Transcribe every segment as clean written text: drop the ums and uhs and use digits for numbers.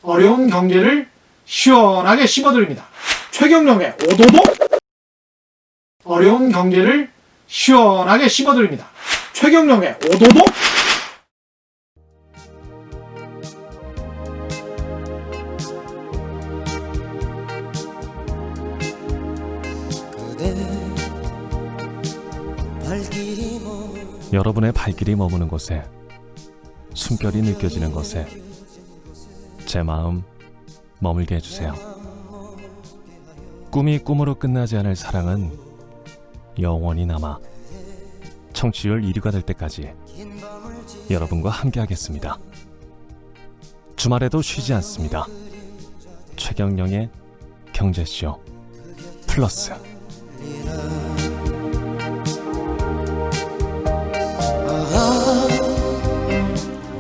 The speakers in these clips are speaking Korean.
어려운 경제를 시원하게 씹어드립니다. 최경영의 오도독. 어려운 경제를 시원하게 씹어드립니다. 최경영의 오도독. 여러분의 발길이 머무는 곳에, 숨결이 느껴지는 곳에 제 마음 머물게 해주세요. 꿈이 꿈으로 끝나지 않을 사랑은 영원히 남아 청취율 1위가 될 때까지 여러분과 함께 하겠습니다. 주말에도 쉬지 않습니다. 최경영의 경제쇼 플러스.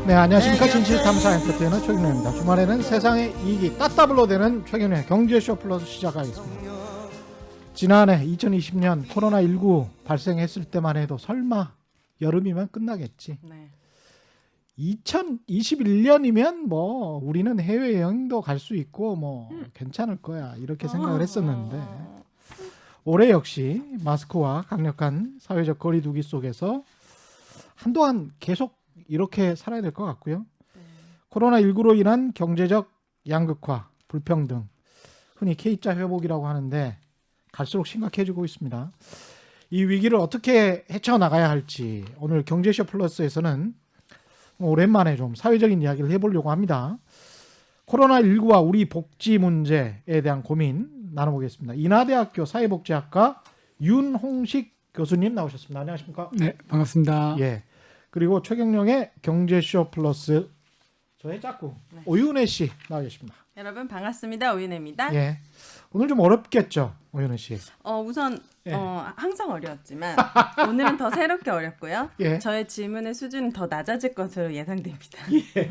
네, 안녕하십니까. 진실탐사 엔터테이너 최경영입니다. 주말에는 세상의 이익이 따따블로 되는 최경영의 경제쇼 플러스 시작하겠습니다. 지난해 2020년 코로나19 발생했을 때만 해도 설마 여름이면 끝나겠지. 네. 2021년이면 뭐 우리는 해외여행도 갈 수 있고 뭐 괜찮을 거야 이렇게 생각을 했었는데 올해 역시 마스크와 강력한 사회적 거리 두기 속에서 한동안 계속 이렇게 살아야 될 것 같고요. 코로나19로 인한 경제적 양극화, 불평등, 흔히 K자 회복이라고 하는데 갈수록 심각해지고 있습니다. 이 위기를 어떻게 헤쳐나가야 할지 오늘 경제쇼 플러스에서는 오랜만에 좀 사회적인 이야기를 해보려고 합니다. 코로나19와 우리 복지 문제에 대한 고민 나눠보겠습니다. 인하대학교 사회복지학과 윤홍식 교수님 나오셨습니다. 안녕하십니까? 네, 반갑습니다. 예. 그리고 최경영의 경제쇼 플러스 저의 짝꿍 네. 오윤혜 씨 나와 계십니다. 여러분 반갑습니다. 오윤혜입니다. 예. 오늘 좀 어렵겠죠, 오윤혜 씨. 우선 예. 항상 어려웠지만 오늘은 더 새롭게 어렵고요. 예. 저의 질문의 수준은 더 낮아질 것으로 예상됩니다. 예.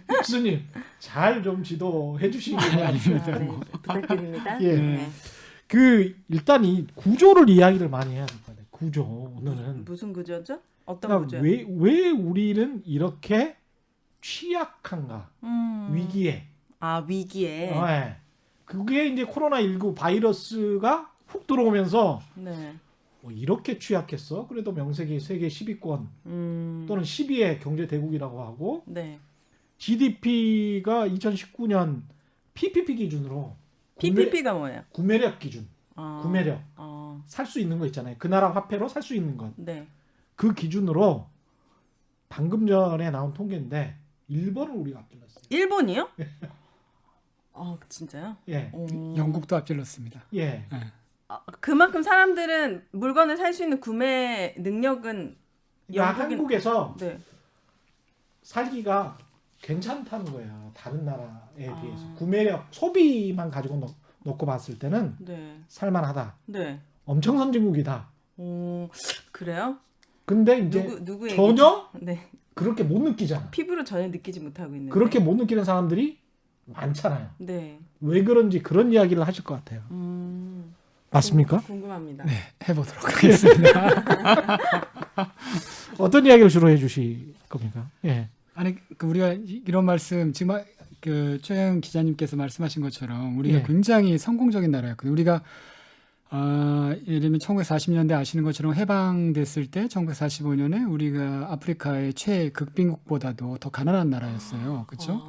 교수님 잘 좀 지도해 주시기 바랍니다. 네, 부탁드립니다. 예. 네. 그 일단 이 구조를 이야기를 많이 해야 됩니다. 구조 오늘은 무슨 구조죠? 어떤 그러니까 구조요? 왜 우리는 이렇게 취약한가 위기에 위기에. 네. 그게 이제 코로나19 바이러스가 훅 들어오면서 네. 이렇게 취약했어? 그래도 명색이 세계 10위권 또는 10위의 경제 대국이라고 하고 네. GDP가 2019년 PPP 기준으로 PPP가 뭐예요? 구매력 기준, 구매력 살 수 있는 거 있잖아요. 그 나라 화폐로 살 수 있는 것. 네. 그 기준으로 방금 전에 나온 통계인데 일본을 우리가 앞질렀어요. 일본이요? 진짜요? 예, 영국도 앞질렀습니다. 예. 그만큼 사람들은 물건을 살 수 있는 구매 능력은 그러니까 한국에서 네. 살기가 괜찮다는 거야. 다른 나라에 비해서 구매력, 소비만 가지고 놓고 봤을 때는 네. 살만하다. 네. 엄청 선진국이다. 그래요? 근데 이제 누구 전혀 얘기죠? 네. 그렇게 못 느끼잖아. 피부로 전혀 느끼지 못하고 있는. 그렇게 못 느끼는 사람들이 많잖아요. 네. 왜 그런지 그런 이야기를 하실 것 같아요. 맞습니까? 궁금합니다. 네, 해보도록 하겠습니다. 어떤 이야기를 주로 해주실 겁니까? 예. 아니, 우리가 이런 말씀 지금 최영 기자님께서 말씀하신 것처럼 우리가 예. 굉장히 성공적인 나라였거든요. 우리가 예를 들면 1940년대 아시는 것처럼 해방됐을 때 1945년에 우리가 아프리카의 최극빈국보다도 더 가난한 나라였어요. 그렇죠?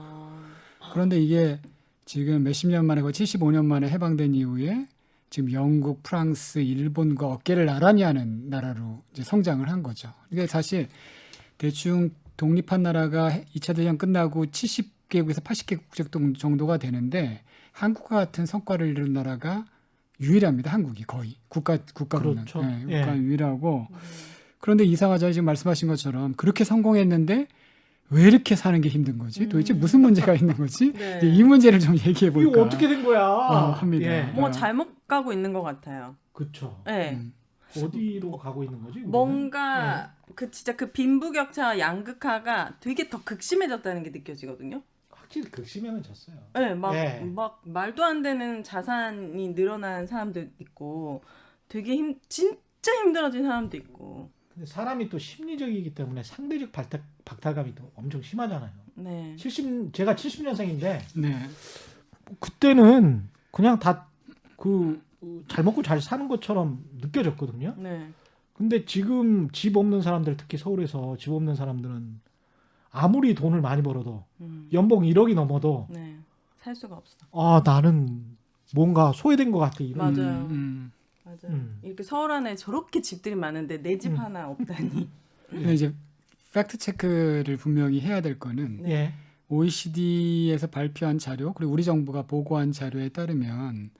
그런데 이게 지금 몇십 년 만에 거의 75년 만에 해방된 이후에 지금 영국, 프랑스, 일본과 어깨를 나란히 하는 나라로 이제 성장을 한 거죠. 이게 사실 대충 독립한 나라가 2차 대전 끝나고 70개국에서 80개국 정도가 되는데 한국과 같은 성과를 이룬 나라가 유일합니다. 한국이 거의 국가로는. 그렇죠. 네, 예. 국가 유일하고. 그런데 이상하죠. 지금 말씀하신 것처럼 그렇게 성공했는데 왜 이렇게 사는 게 힘든 거지? 도대체 무슨 문제가 있는 거지? 네. 이제 이 문제를 좀 얘기해 볼까 이거 어떻게 된 거야? 합니다. 예. 뭔가 잘못 가고 있는 것 같아요. 그렇죠. 네. 어디로 가고 있는 거지? 우리는? 뭔가 진짜 그 빈부격차와 양극화가 되게 더 극심해졌다는 게 느껴지거든요. 확실히 극심해졌어요. 네, 막 예. 말도 안 되는 자산이 늘어난 사람도 있고, 되게 진짜 힘들어진 사람도 있고. 근데 사람이 또 심리적이기 때문에 상대적 박탈감이 또 엄청 심하잖아요. 네. 제가 70년생인데 네. 그때는 그냥 다 그 잘 먹고 잘 사는 것처럼 느껴졌거든요. 네. 근데 지금 집 없는 사람들, 특히 서울에서 집 없는 사람들은 아무리 돈을 많이 벌어도 연봉 1억이 넘어도 네. 살 수가 없어. 아, 나는 뭔가 소외된 것 같아. 이런. 맞아요. 음. 맞아요. 이렇게 서울 안에 저렇게 집들이 많은데 내 집 하나 없다니. 근데 이제 팩트 체크를 분명히 해야 될 거는 예. OECD에서 발표한 자료 그리고 우리 정부가 보고한 자료에 따르면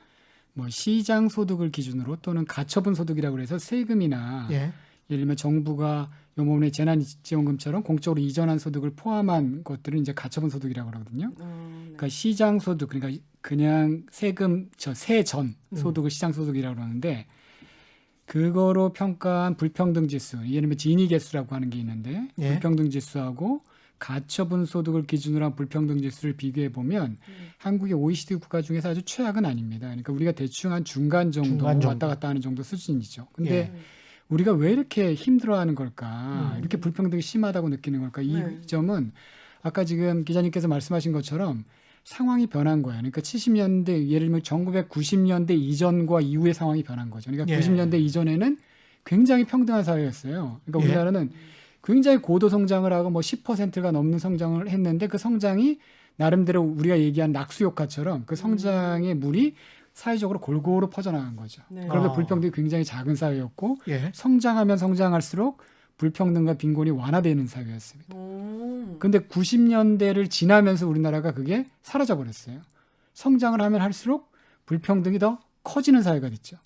뭐 시장 소득을 기준으로 또는 가처분 소득이라고 해서 세금이나 예. 예를 들면 정부가 요번에 재난지원금처럼 공적으로 이전한 소득을 포함한 것들은 이제 가처분 소득이라고 그러거든요. 네. 그러니까 시장 소득 그러니까 그냥 세금 세전 소득을 시장 소득이라고 그러는데 그거로 평가한 불평등 지수 예를 들면 지니 개수라고 하는 게 있는데 예. 불평등 지수하고 가처분 소득을 기준으로 한 불평등 지수를 비교해 보면 한국의 OECD 국가 중에서 아주 최악은 아닙니다. 그러니까 우리가 대충 한 중간 정도 중간 정도. 왔다 갔다 하는 정도 수준이죠. 근데 예. 우리가 왜 이렇게 힘들어하는 걸까? 이렇게 불평등이 심하다고 느끼는 걸까? 이 네. 점은 아까 지금 기자님께서 말씀하신 것처럼 상황이 변한 거예요. 그러니까 70년대 예를 들면 1990년대 이전과 이후의 상황이 변한 거죠. 그러니까 예. 90년대 이전에는 굉장히 평등한 사회였어요. 그러니까 예. 우리나라는 굉장히 고도 성장을 하고 뭐 10%가 넘는 성장을 했는데 그 성장이 나름대로 우리가 얘기한 낙수효과처럼 그 성장의 물이 사회적으로 골고루 퍼져나간 거죠. 네. 그런데 아. 불평등이 굉장히 작은 사회였고 예. 성장하면 성장할수록 불평등과 빈곤이 완화되는 사회였습니다. 오. 근데 90년대를 지나면서 우리나라가 그게 사라져 버렸어요. 성장을 하면 할수록 불평등이 더 커지는 사회가 됐죠.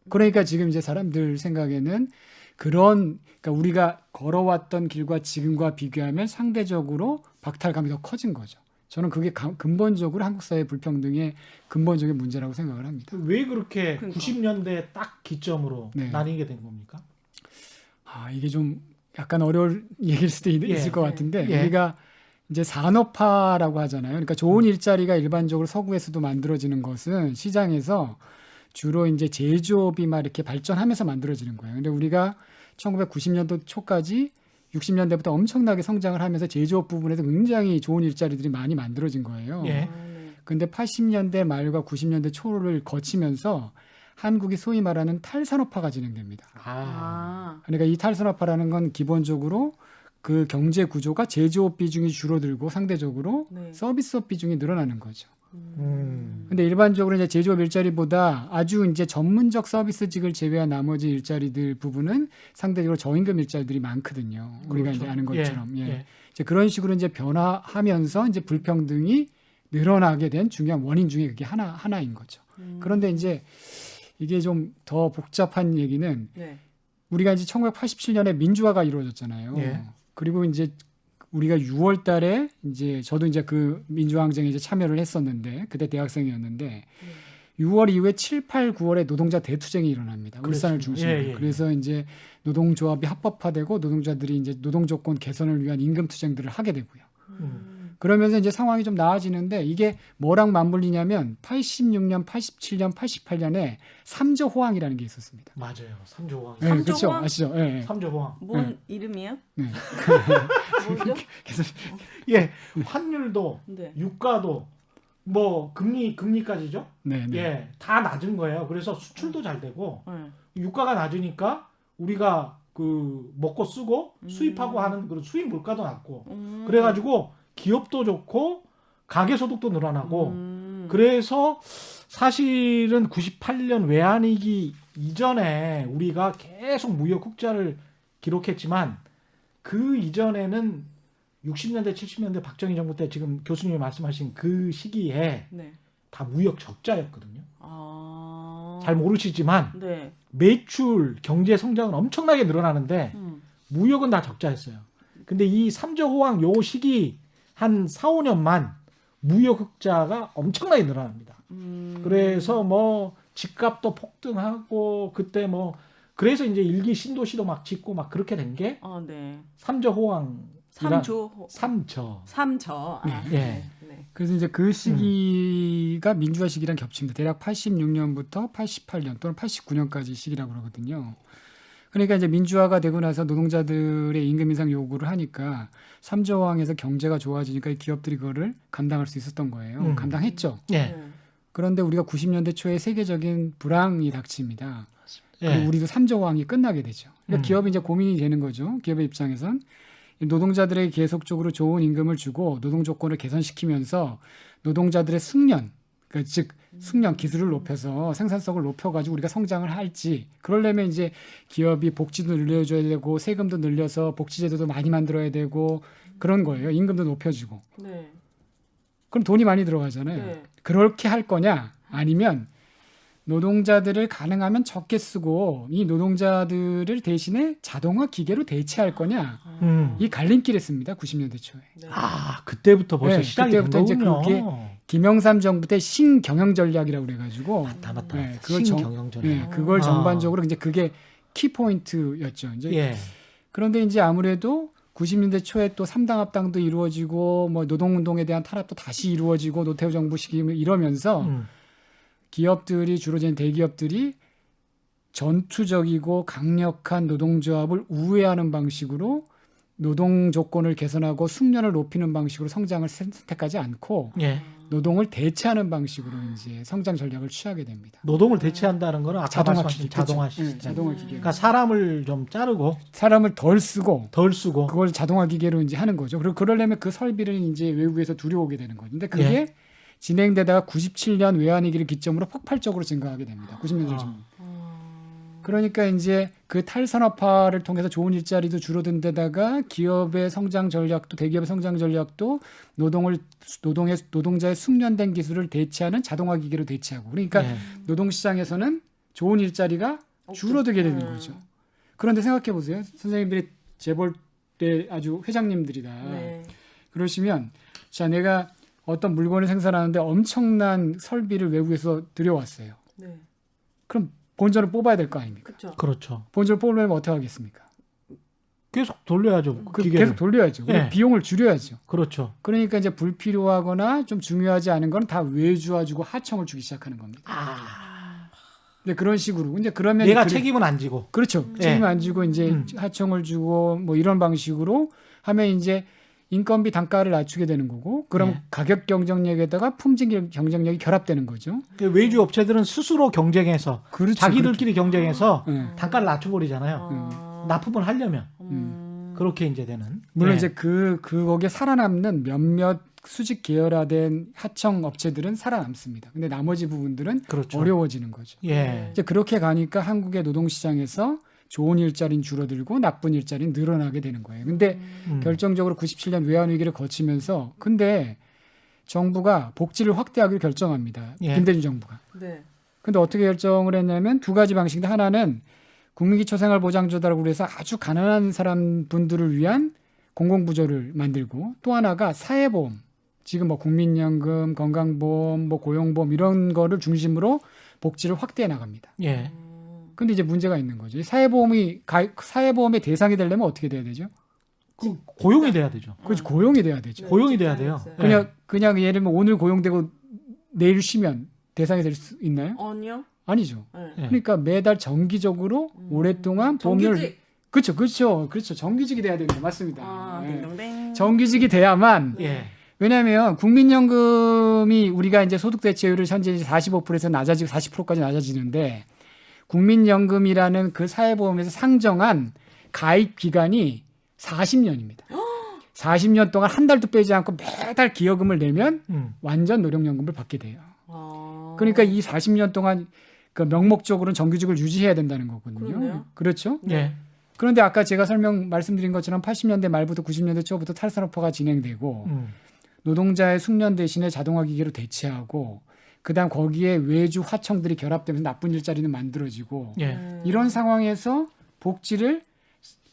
그러니까 지금 이제 사람들 생각에는 그러니까 우리가 걸어왔던 길과 지금과 비교하면 상대적으로 박탈감이 더 커진 거죠. 저는 그게 근본적으로 한국 사회 불평등의 근본적인 문제라고 생각을 합니다. 왜 그렇게 그러니까. 90년대 딱 기점으로 네. 나뉘게 된 겁니까? 이게 좀 약간 어려울 얘기일 수도 예. 있을 것 같은데 예. 우리가 이제 산업화라고 하잖아요. 그러니까 좋은 일자리가 일반적으로 서구에서도 만들어지는 것은 시장에서 주로 이제 제조업이 막 이렇게 발전하면서 만들어지는 거예요. 근데 우리가 1990년도 초까지 60년대부터 엄청나게 성장을 하면서 제조업 부분에서 굉장히 좋은 일자리들이 많이 만들어진 거예요. 예. 아, 네. 근데 80년대 말과 90년대 초를 거치면서 한국이 소위 말하는 탈산업화가 진행됩니다. 아. 그러니까 이 탈산업화라는 건 기본적으로 그 경제 구조가 제조업 비중이 줄어들고 상대적으로 네. 서비스업 비중이 늘어나는 거죠. 근데 음. 일반적으로 이제 제조업 일자리보다 아주 이제 전문적 서비스직을 제외한 나머지 일자리들 부분은 상대적으로 저임금 일자리들이 많거든요. 우리가 그렇죠. 이제 아는 것처럼. 예. 예. 예. 이제 그런 식으로 이제 변화하면서 이제 불평등이 늘어나게 된 중요한 원인 중에 그게 하나인 거죠. 그런데 이제 이게 좀 더 복잡한 얘기는 네. 우리가 이제 1987년에 민주화가 이루어졌잖아요. 예. 그리고 이제 우리가 6월 달에 이제 저도 이제 그 민주화 항쟁에 이제 참여를 했었는데 그때 대학생이었는데 6월 이후에 7, 8, 9월에 노동자 대투쟁이 일어납니다. 울산을 그렇습니다. 중심으로. 예, 예, 그래서 이제 노동조합이 합법화되고 노동자들이 이제 노동 조건 개선을 위한 임금 투쟁들을 하게 되고요. 그러면서 이제 상황이 좀 나아지는데 이게 뭐랑 맞물리냐면 86년, 87년, 88년에 삼저 호황이라는 게 있었습니다. 맞아요. 삼조호황. 네, 삼저 그렇죠. 호황? 아시죠? 예. 예. 삼조호황. 뭔 이름이에요? 네. 뭐죠? 그래서 예. 환율도 네. 유가도 뭐 금리까지죠. 네, 네. 예. 다 낮은 거예요. 그래서 수출도 잘 되고 네. 유가가 낮으니까 우리가 그 먹고 쓰고 수입하고 하는 그런 수입 물가도 낮고 그래가지고 기업도 좋고 가계 소득도 늘어나고 그래서 사실은 98년 외환위기 이전에 우리가 계속 무역 흑자를 기록했지만 그 이전에는 60년대 70년대 박정희 정부 때 지금 교수님이 말씀하신 그 시기에 네. 다 무역 적자였거든요. 아. 잘 모르시지만 네. 매출 경제 성장은 엄청나게 늘어나는데 무역은 다 적자였어요. 근데 이 삼저 호황 요 시기 한 4, 5년만 무역 흑자가 엄청나게 늘어납니다. 그래서 뭐 집값도 폭등하고 그때 뭐 그래서 이제 일기 신도시도 막 짓고 막 그렇게 된 게 아, 네. 삼저 호황 삼조. 삼저. 삼저. 아, 예. 네. 네. 그래서 이제 그 시기가 민주화 시기랑 겹칩니다. 대략 86년부터 88년 또는 89년까지 시기라고 그러거든요. 그러니까 이제 민주화가 되고 나서 노동자들의 임금 인상 요구를 하니까 3조항에서 경제가 좋아지니까 이 기업들이 그거를 감당할 수 있었던 거예요. 감당했죠. 예. 그런데 우리가 90년대 초에 세계적인 불황이 닥칩니다. 예. 그리고 우리도 3조항이 끝나게 되죠. 그러니까 기업이 이제 고민이 되는 거죠. 기업의 입장에선 노동자들에게 계속적으로 좋은 임금을 주고 노동 조건을 개선시키면서 노동자들의 숙련, 그러니까 즉 숙련 기술을 높여서 생산성을 높여가지고 우리가 성장을 할지 그러려면 이제 기업이 복지도 늘려줘야 되고 세금도 늘려서 복지제도도 많이 만들어야 되고 그런 거예요. 임금도 높여주고. 네. 그럼 돈이 많이 들어가잖아요. 네. 그렇게 할 거냐 아니면 노동자들을 가능하면 적게 쓰고 이 노동자들을 대신에 자동화 기계로 대체할 거냐 이 갈림길에 씁니다. 90년대 초에. 네. 아, 그때부터 벌써 네, 시작이 그때부터 된 이제 거군요. 김영삼 정부 때 신경영 전략이라고 그래가지고 맞다. 네, 그걸 정- 신경영전. 네, 그걸 아. 전반적으로 이제 그게 키포인트였죠. 이제 예. 그런데 이제 아무래도 90년대 초에 또 3당 합당도 이루어지고 뭐 노동운동에 대한 탄압도 다시 이루어지고 노태우 정부 시기 이러면서 기업들이 주로 이제 대기업들이 전투적이고 강력한 노동조합을 우회하는 방식으로 노동 조건을 개선하고 숙련을 높이는 방식으로 성장을 선택하지 않고 예. 노동을 대체하는 방식으로 이제 성장 전략을 취하게 됩니다. 노동을 대체한다는 거는 아까 자동화 말씀하신 기계, 자동화 그렇죠. 시스템. 네, 자동화 기계. 그러니까 사람을 좀 자르고 사람을 덜 쓰고 덜 쓰고. 그걸 자동화 기계로 이제 하는 거죠. 그리고 그러려면 그 설비를 이제 외국에서 들여오게 되는 거죠. 근데 그게 예. 진행되다가 97년 외환위기를 기점으로 폭발적으로 증가하게 됩니다. 90년대 중. 그러니까 이제 그 탈산업화를 통해서 좋은 일자리도 줄어든 데다가 기업의 성장 전략도 대기업의 성장 전략도 노동자의 숙련된 기술을 대체하는 자동화 기계로 대체하고 그러니까 예. 노동시장에서는 좋은 일자리가 줄어들게 되는 거죠. 그런데 생각해 보세요. 선생님들이 재벌 때 아주 회장님들이다. 네. 그러시면 자 내가 어떤 물건을 생산하는데 엄청난 설비를 외국에서 들여왔어요. 네. 그럼 본전을 뽑아야 될 거 아닙니까? 그렇죠. 그렇죠. 본전을 뽑으려면 어떻게 하겠습니까? 계속 돌려야죠. 그 기계를. 계속 돌려야죠. 예. 비용을 줄여야죠. 그렇죠. 그러니까 이제 불필요하거나 좀 중요하지 않은 건 다 외주화 주고 하청을 주기 시작하는 겁니다. 근데 그런 식으로 이제 그러면 얘가 책임은 안 지고. 그렇죠. 책임 안 지고 이제 하청을 주고 뭐 이런 방식으로 하면 이제 인건비 단가를 낮추게 되는 거고 그럼 예. 가격 경쟁력에다가 품질 경쟁력이 결합되는 거죠. 그 외주 업체들은 스스로 경쟁해서 그렇죠. 자기들끼리 경쟁해서 예. 단가를 낮춰버리잖아요. 아. 납품을 하려면 그렇게 이제 되는. 물론 예. 이제 거기에 살아남는 몇몇 수직 계열화된 하청 업체들은 살아남습니다. 근데 나머지 부분들은 그렇죠. 어려워지는 거죠. 예. 이제 그렇게 가니까 한국의 노동시장에서 좋은 일자리는 줄어들고 나쁜 일자리는 늘어나게 되는 거예요. 근데 결정적으로 97년 외환위기를 거치면서 근데 정부가 복지를 확대하기로 결정합니다. 예. 김대중 정부가. 네. 근데 어떻게 결정을 했냐면 두 가지 방식인데 하나는 국민기초생활보장제도라고 그래서 아주 가난한 사람 분들을 위한 공공부조를 만들고 또 하나가 사회보험 지금 뭐 국민연금, 건강보험, 뭐 고용보험 이런 거를 중심으로 복지를 확대해 나갑니다. 예. 근데 이제 문제가 있는 거죠. 이 사회보험의 대상이 되려면 어떻게 돼야 되죠? 그 고용이 돼야 되죠. 그렇지 고용이 돼야 되죠. 고용이 돼야 돼요. 알겠어요. 그냥 예를 들면 오늘 고용되고 내일 쉬면 대상이 될 수 있나요? 아니요. 아니죠. 네. 예. 그러니까 매달 정기적으로 오랫동안 보험료를 정규직. 그렇죠. 정규직이 돼야 됩니다. 맞습니다. 아, 예. 딩동댕. 정규직이 돼야만 예. 왜냐하면 국민연금이 우리가 이제 소득 대체율을 현재 45%에서 낮아지고 40%까지 낮아지는데 국민연금이라는 그 사회보험에서 상정한 가입 기간이 40년입니다. 40년 동안 한 달도 빼지 않고 매달 기여금을 내면 완전 노령연금을 받게 돼요. 아. 그러니까 이 40년 동안 그 명목적으로는 정규직을 유지해야 된다는 거거든요. 그러네요. 그렇죠? 예. 그런데 아까 제가 말씀드린 것처럼 80년대 말부터 90년대 초부터 탈산업화가 진행되고 노동자의 숙련 대신에 자동화 기계로 대체하고 그다음 거기에 외주 하청들이 결합되면서 나쁜 일자리는 만들어지고 예. 이런 상황에서 복지를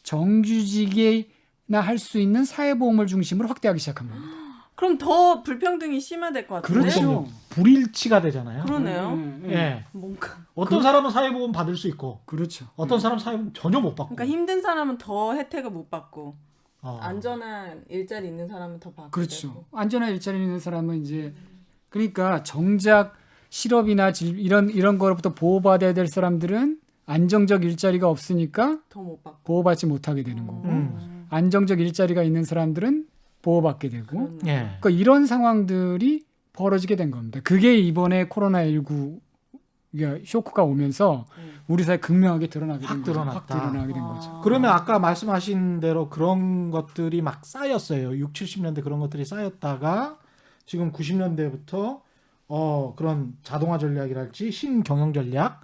정규직이나 할 수 있는 사회보험을 중심으로 확대하기 시작한 겁니다. 그럼 더 불평등이 심화될 것 같은데. 그렇죠. 불일치가 되잖아요. 그러네요. 예. 뭔가. 어떤 사람은 사회보험 받을 수 있고 그렇죠. 어떤 사람은 사회보험 전혀 못 받고. 그러니까 힘든 사람은 더 혜택을 못 받고 어. 안전한 일자리 있는 사람은 더 받고. 그렇죠. 안전한 일자리 있는 사람은 이제 그러니까 정작 실업이나 이런 거로부터 보호받아야 될 사람들은 안정적 일자리가 없으니까 더 못 받고. 보호받지 못하게 되는 거고 음. 안정적 일자리가 있는 사람들은 보호받게 되고 그렇네. 예. 그러니까 이런 상황들이 벌어지게 된 겁니다. 그게 이번에 코로나19 쇼크가 오면서 우리 사회에 극명하게 드러나게 확 된 거죠. 드러났다. 확 드러나게 된 거죠. 그러면 아까 말씀하신 대로 그런 것들이 막 쌓였어요. 6, 70년대 그런 것들이 쌓였다가 지금 90년대부터 그런 자동화 전략이랄지 신경영 전략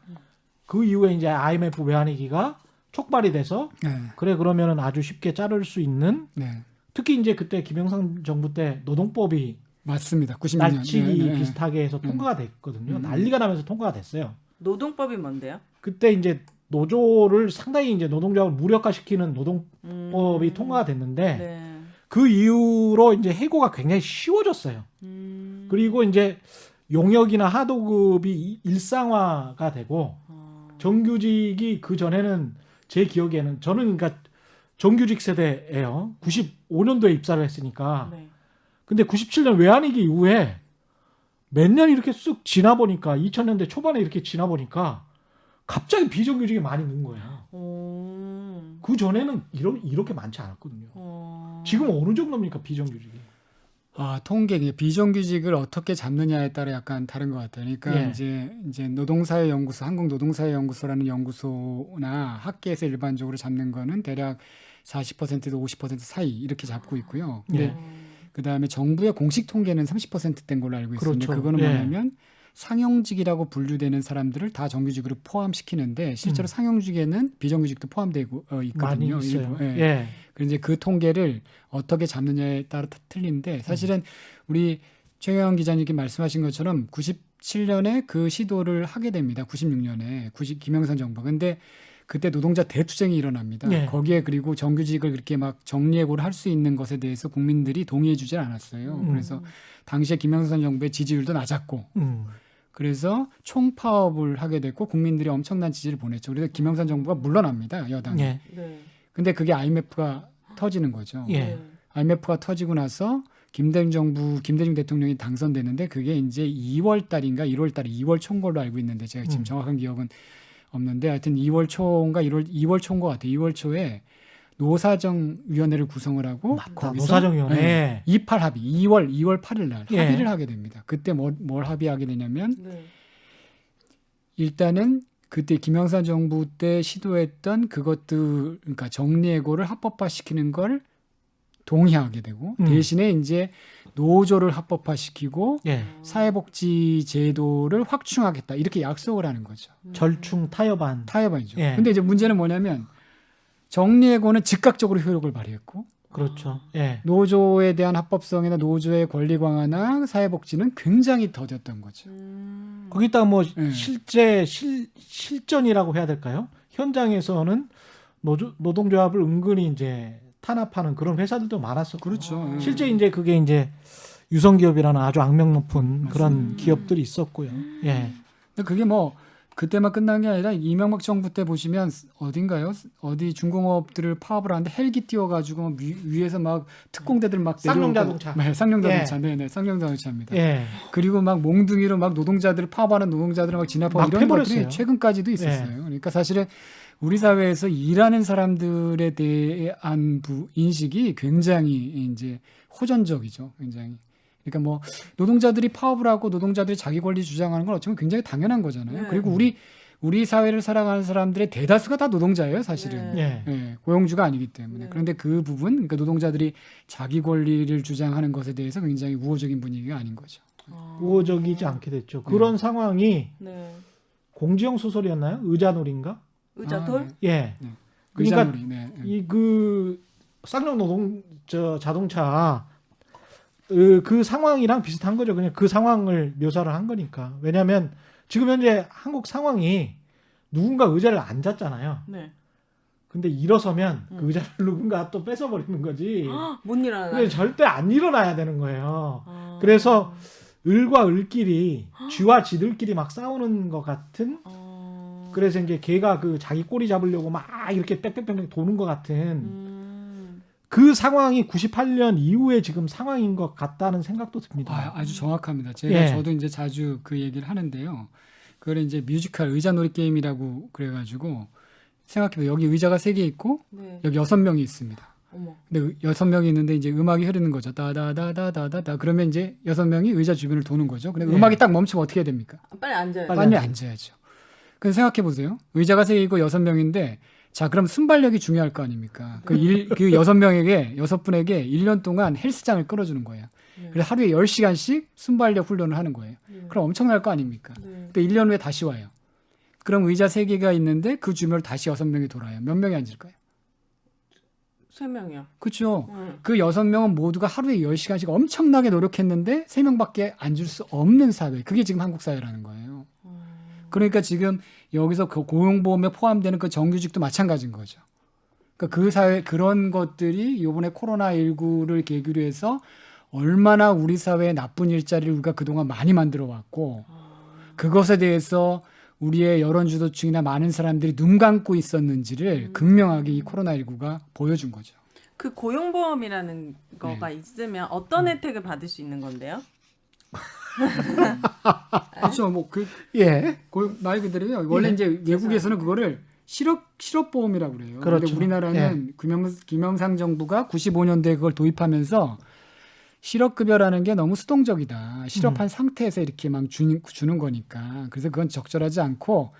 그 이후에 이제 IMF 외환위기가 촉발이 돼서 네. 그래 그러면은 아주 쉽게 자를 수 있는 네. 특히 이제 그때 김영삼 정부 때 노동법이 맞습니다. 96년. 날치기 비슷하게 해서 통과가 됐거든요. 난리가 나면서 통과가 됐어요. 노동법이 뭔데요? 그때 이제 노조를 상당히 이제 노동조합을 무력화시키는 노동법이 통과가 됐는데 네. 그 이후로 이제 해고가 굉장히 쉬워졌어요. 그리고 이제 용역이나 하도급이 일상화가 되고 정규직이 그 전에는 제 기억에는 저는 그러니까 정규직 세대예요. 95년도에 입사를 했으니까. 네. 근데 97년 외환위기 이후에 몇 년 이렇게 쑥 지나 보니까 2000년대 초반에 이렇게 지나 보니까 갑자기 비정규직이 많이 는 거예요. 그 전에는 이렇게 많지 않았거든요. 지금 어느 정도입니까 비정규직이? 통계 비정규직을 어떻게 잡느냐에 따라 약간 다른 것 같아요. 그러니까 예. 이제 노동사회연구소, 한국노동사회연구소라는 연구소나 학계에서 일반적으로 잡는 거는 대략 40%에서 50% 사이 이렇게 잡고 있고요. 근데 예. 그다음에 정부의 공식 통계는 30%대인 걸로 알고 있습니다. 그렇죠. 그거는 예. 뭐냐면 상용직이라고 분류되는 사람들을 다 정규직으로 포함시키는데 실제로 상용직에는 비정규직도 포함되고 많이 있거든요. 있어요. 일부. 예. 예. 그래서 이제 그 통계를 어떻게 잡느냐에 따라 틀린데 사실은 우리 최경영 기자님께 말씀하신 것처럼 97년에 그 시도를 하게 됩니다. 96년에 김영삼 정부. 근데 그때 노동자 대투쟁이 일어납니다. 예. 거기에 그리고 정규직을 그렇게 막 정리해고를 할 수 있는 것에 대해서 국민들이 동의해주질 않았어요. 그래서 당시에 김영삼 정부의 지지율도 낮았고 그래서 총파업을 하게 됐고 국민들이 엄청난 지지를 보냈죠. 그래서 김영삼 정부가 물러납니다. 여당이. 예. 네. 근데 그게 IMF가 터지는 거죠. 예. IMF가 터지고 나서 김대중 대통령이 당선되는데 그게 이제 2월 달인가 1월 달에 2월 초인 걸로 알고 있는데 제가 지금 정확한 기억은 없는데 하여튼 2월 초인가 2월 초인 것 같아요. 2월 초에 노사정위원회를 구성을 하고 맞다. 거기서 노사정위원회. 네, 2.8 합의 2월 8일 날 예. 합의를 하게 됩니다. 그때 뭘 합의하게 되냐면 네. 일단은 그때 김영삼 정부 때 시도했던 그것들 그러니까 정리해고를 합법화시키는 걸 동의하게 되고 대신에 이제 노조를 합법화시키고 예. 사회복지 제도를 확충하겠다 이렇게 약속을 하는 거죠. 절충 타협안. 타협안이죠. 예. 근데 이제 문제는 뭐냐면 정리해고는 즉각적으로 효력을 발휘했고 그렇죠. 예. 노조에 대한 합법성이나 노조의 권리 강화나 사회복지는 굉장히 더뎠던 거죠. 거기다가 뭐 예. 실제 실전이라고 해야 될까요? 현장에서는 노동조합을 은근히 이제 탄압하는 그런 회사들도 많았었고. 그렇죠. 실제 이제 그게 이제 유성기업이라는 아주 악명 높은 그런 기업들이 있었고요. 예. 근데 그게 뭐 그때만 끝난 게 아니라 이명박 정부 때 보시면 어딘가요? 어디 중공업들을 파업을 하는데 헬기 띄워가지고 위에서 막 특공대들 막 쌍용자동차. 네, 쌍용자동차. 네네, 쌍용자동차입니다. 예. 그리고 막 몽둥이로 막 노동자들을 파업하는 노동자들을 막 진압하고 막 이런 패버렸어요. 것들이 최근까지도 있었어요. 그러니까 사실은 우리 사회에서 일하는 사람들에 대한 인식이 굉장히 이제 호전적이죠. 굉장히. 그러니까 뭐 노동자들이 파업을 하고 노동자들이 자기 권리 주장하는 건 어쩌면 굉장히 당연한 거잖아요. 네. 그리고 우리 사회를 살아가는 사람들의 대다수가 다 노동자예요, 사실은. 네. 예. 예, 고용주가 아니기 때문에. 네. 그런데 그 부분, 그러니까 노동자들이 자기 권리를 주장하는 것에 대해서 굉장히 우호적인 분위기가 아닌 거죠. 우호적이지 않게 됐죠. 그런 상황이 네. 공지영 소설이었나요? 의자놀인가? 의자돌? 아, 네. 예. 네. 그러니까 의자놀이, 네. 이 그 쌍용 자동차 그 상황이랑 비슷한 거죠. 그냥 그 상황을 묘사를 한 거니까. 왜냐하면 지금 현재 한국 상황이 누군가 의자를 앉았잖아요. 네. 근데 일어서면 그 의자를 누군가 또 뺏어버리는 거지. 못 일어나. 근데 절대 안 일어나야 되는 거예요. 그래서 을과 을끼리 쥐와 쥐들끼리 막 싸우는 것 같은. 그래서 이제 걔가 그 자기 꼬리 잡으려고 막 이렇게 빽빽빽 도는 것 같은 그 상황이 98년 이후에 지금 상황인 것 같다는 생각도 듭니다. 아주 정확합니다. 제가 예. 저도 이제 자주 그 얘기를 하는데요. 그걸 이제 뮤지컬 의자놀이 게임이라고 그래가지고 생각해보세요. 여기 의자가 3개 있고 네. 여기 6명이 있습니다. 어머. 근데 6명이 있는데 이제 음악이 흐르는 거죠. 다다다다다다. 그러면 이제 6명이 의자 주변을 도는 거죠. 근데 네. 음악이 딱 멈추면 어떻게 해야 됩니까? 빨리 앉아요. 빨리 앉아야죠. 그래서 생각해보세요. 의자가 3개 있고 6명인데 자 그럼 순발력이 중요할 거 아닙니까? 그 6명에게 6분에게 1년 동안 헬스장을 끌어주는 거예요. 네. 그래서 하루에 10시간씩 순발력 훈련을 하는 거예요. 네. 그럼 엄청날 거 아닙니까? 네. 근데 1년 후에 다시 와요. 그럼 의자 3개가 있는데 그 주변을 다시 6명이 돌아요. 몇 명이 앉을까요? 3명이요. 그렇죠. 응. 그 6명은 모두가 하루에 10시간씩 엄청나게 노력했는데 3명밖에 앉을 수 없는 사회. 그게 지금 한국 사회라는 거예요. 그러니까 지금 여기서 그 고용보험에 포함되는 그 정규직도 마찬가지인 거죠. 그러니까 그 사회 그런 것들이 이번에 코로나19를 계기로 해서 얼마나 우리 사회에 나쁜 일자리를 우리가 그동안 많이 만들어 왔고 그것에 대해서 우리의 여론주도층이나 많은 사람들이 눈 감고 있었는지를 극명하게 이 코로나19가 보여준 거죠. 그 고용보험이라는 거가 있으면 어떤 혜택을 받을 수 있는 건데요? 그렇죠. 뭐그 예. 말 그대로요. 원래 예. 이제 외국에서는 그거를 실업보험이라고 그래요. 그렇죠. 근데 우리나라는 김영삼 정부가 95년도에 그걸 도입하면서 실업급여라는 게 너무 수동적이다. 실업한 상태에서 이렇게 막 주는 거니까. 그래서 그건 적절하지 않고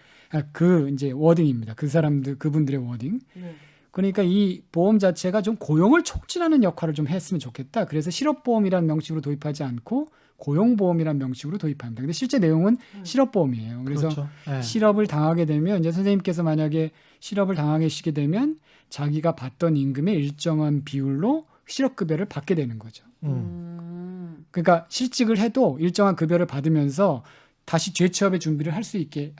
그 이제 워딩입니다. 그분들의 워딩. 네. 그러니까 이 보험 자체가 좀 고용을 촉진하는 역할을 좀 했으면 좋겠다. 그래서 실업보험이라는 명칭으로 도입하지 않고 고용보험이라는 명칭으로 도입합니다. 근데 실제 내용은 실업보험이에요. 그래서 그렇죠. 예. 실업을 당하게 되면 이제 선생님께서 만약에 실업을 당하시게 되면 자기가 받던 임금의 일정한 비율로 실업급여를 받게 되는 거죠. 그러니까 실직을 해도 일정한 급여를 받으면서 다시 재취업의 준비를 할 수 있게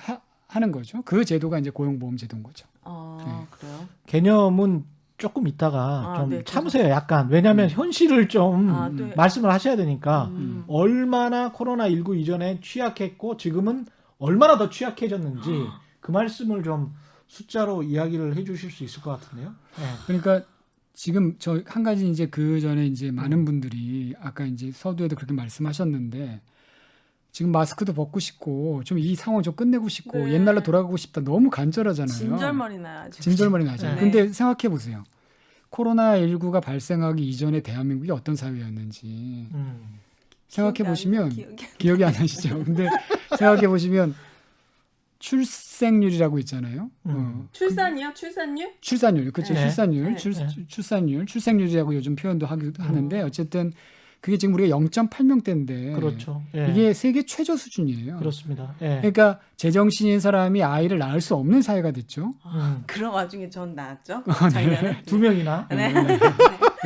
하는 거죠. 그 제도가 이제 고용보험 제도인 거죠. 그래요? 개념은 조금 있다가 좀 네, 참으세요. 약간 왜냐하면 현실을 좀 네. 말씀을 하셔야 되니까 얼마나 코로나19 이전에 취약했고 지금은 얼마나 더 취약해졌는지 그 말씀을 좀 숫자로 이야기를 해주실 수 있을 것 같은데요. 네. 그러니까 지금 저 한 가지 이제 그 전에 이제 많은 분들이 아까 이제 서두에도 그렇게 말씀하셨는데 지금 마스크도 벗고 싶고 좀 이 상황 좀 끝내고 싶고 네. 옛날로 돌아가고 싶다. 너무 간절하잖아요. 진절머리 나요. 지금. 진절머리 나죠. 네. 근데 생각해 보세요. 코로나19가 발생하기 이전에 대한민국이 어떤 사회였는지 생각해 보시면 기억이 안 나시죠? 근데 생각해 보시면 출생률이라고 있잖아요. 출산이요? 출산율? 출산율, 그렇죠. 네. 출산율, 네. 출산율, 출생률이라고 요즘 표현도 하는데 어쨌든 그게 지금 우리가 0.8명대인데 그렇죠. 예. 이게 세계 최저 수준이에요. 그렇습니다. 예. 그러니까 제정신인 사람이 아이를 낳을 수 없는 사회가 됐죠. 그런 와중에 전 나왔죠. 네. 작년에. 2명이나 네.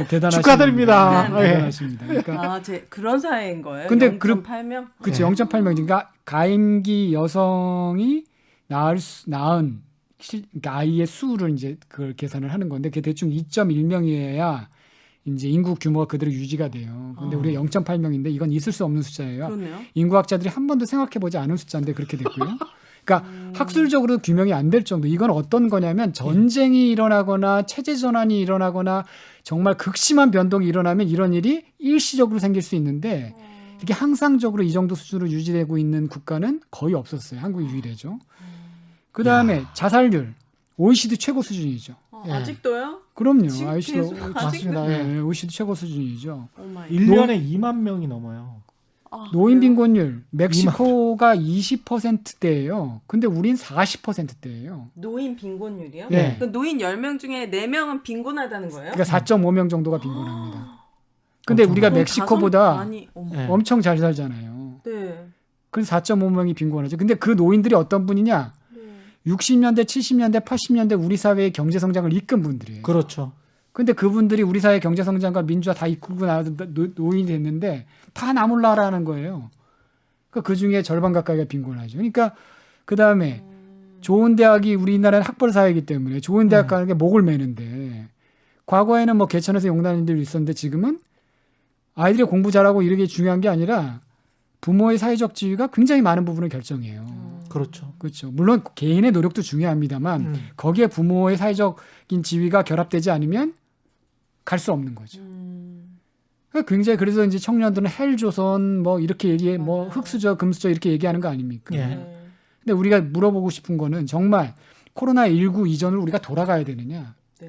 대단하십니다. 축하드립니다. 네, 네. 대단하십니다. 그러니까 그런 사회인 거예요. 근데 0.8명? 그치 0.8명. 그러니까 가임기 여성이 낳은 그러니까 아이의 수를 이제 그걸 계산을 하는 건데 그게 대충 2.1명이어야 이제 인구 규모가 그대로 유지가 돼요. 근데 우리가 0.8명인데 이건 있을 수 없는 숫자예요. 그렇네요. 인구학자들이 한 번도 생각해보지 않은 숫자인데 그렇게 됐고요. 그러니까 학술적으로 규명이 안 될 정도. 이건 어떤 거냐면 전쟁이 일어나거나 체제 전환이 일어나거나 정말 극심한 변동이 일어나면 이런 일이 일시적으로 생길 수 있는데 이게 항상적으로 이 정도 수준으로 유지되고 있는 국가는 거의 없었어요. 한국이 유일해죠. 그 다음에 자살률 OECD 최고 수준이죠. 예. 아직도요? 그럼요. 지금 IC도 계속 맞습니다. 네, OECD 최고 수준이죠. 오마이. 1년에 2만 명이 넘어요. 노인 그래요? 빈곤율 멕시코가 20%대예요. 근데 우린 40%대예요. 노인 빈곤율이요? 네. 그 노인 10명 중에 4명은 빈곤하다는 거예요? 그러니까 4.5명 정도가 빈곤합니다. 근데 엄청 우리가 그럼 멕시코보다 많이, 어머. 네. 엄청 잘 살잖아요. 네. 그래서 4.5명이 빈곤하죠. 근데 그 노인들이 어떤 분이냐? 60년대, 70년대, 80년대 우리 사회의 경제 성장을 이끈 분들이에요. 그렇죠. 근데 그분들이 우리 사회 경제 성장과 민주화 다 이끌고 나와서 노인이 됐는데 다 나몰라라는 거예요. 그러니까 그 중에 절반 가까이가 빈곤하죠. 그러니까 그 다음에 좋은 대학이 우리나라는 학벌 사회이기 때문에 좋은 대학 가는 게 목을 매는데 과거에는 뭐 개천에서 용다는 일도 있었는데 지금은 아이들이 공부 잘하고 이런 게 중요한 게 아니라 부모의 사회적 지위가 굉장히 많은 부분을 결정해요. 그렇죠. 그렇죠. 물론 개인의 노력도 중요합니다만 거기에 부모의 사회적인 지위가 결합되지 않으면 갈 수 없는 거죠. 그러니까 굉장히 그래서 이제 청년들은 헬조선 뭐 이렇게 얘기해 뭐 흑수저 금수저 이렇게 얘기하는 거 아닙니까? 예. 네. 근데 우리가 물어보고 싶은 거는 정말 코로나19 이전으로 우리가 돌아가야 되느냐? 네.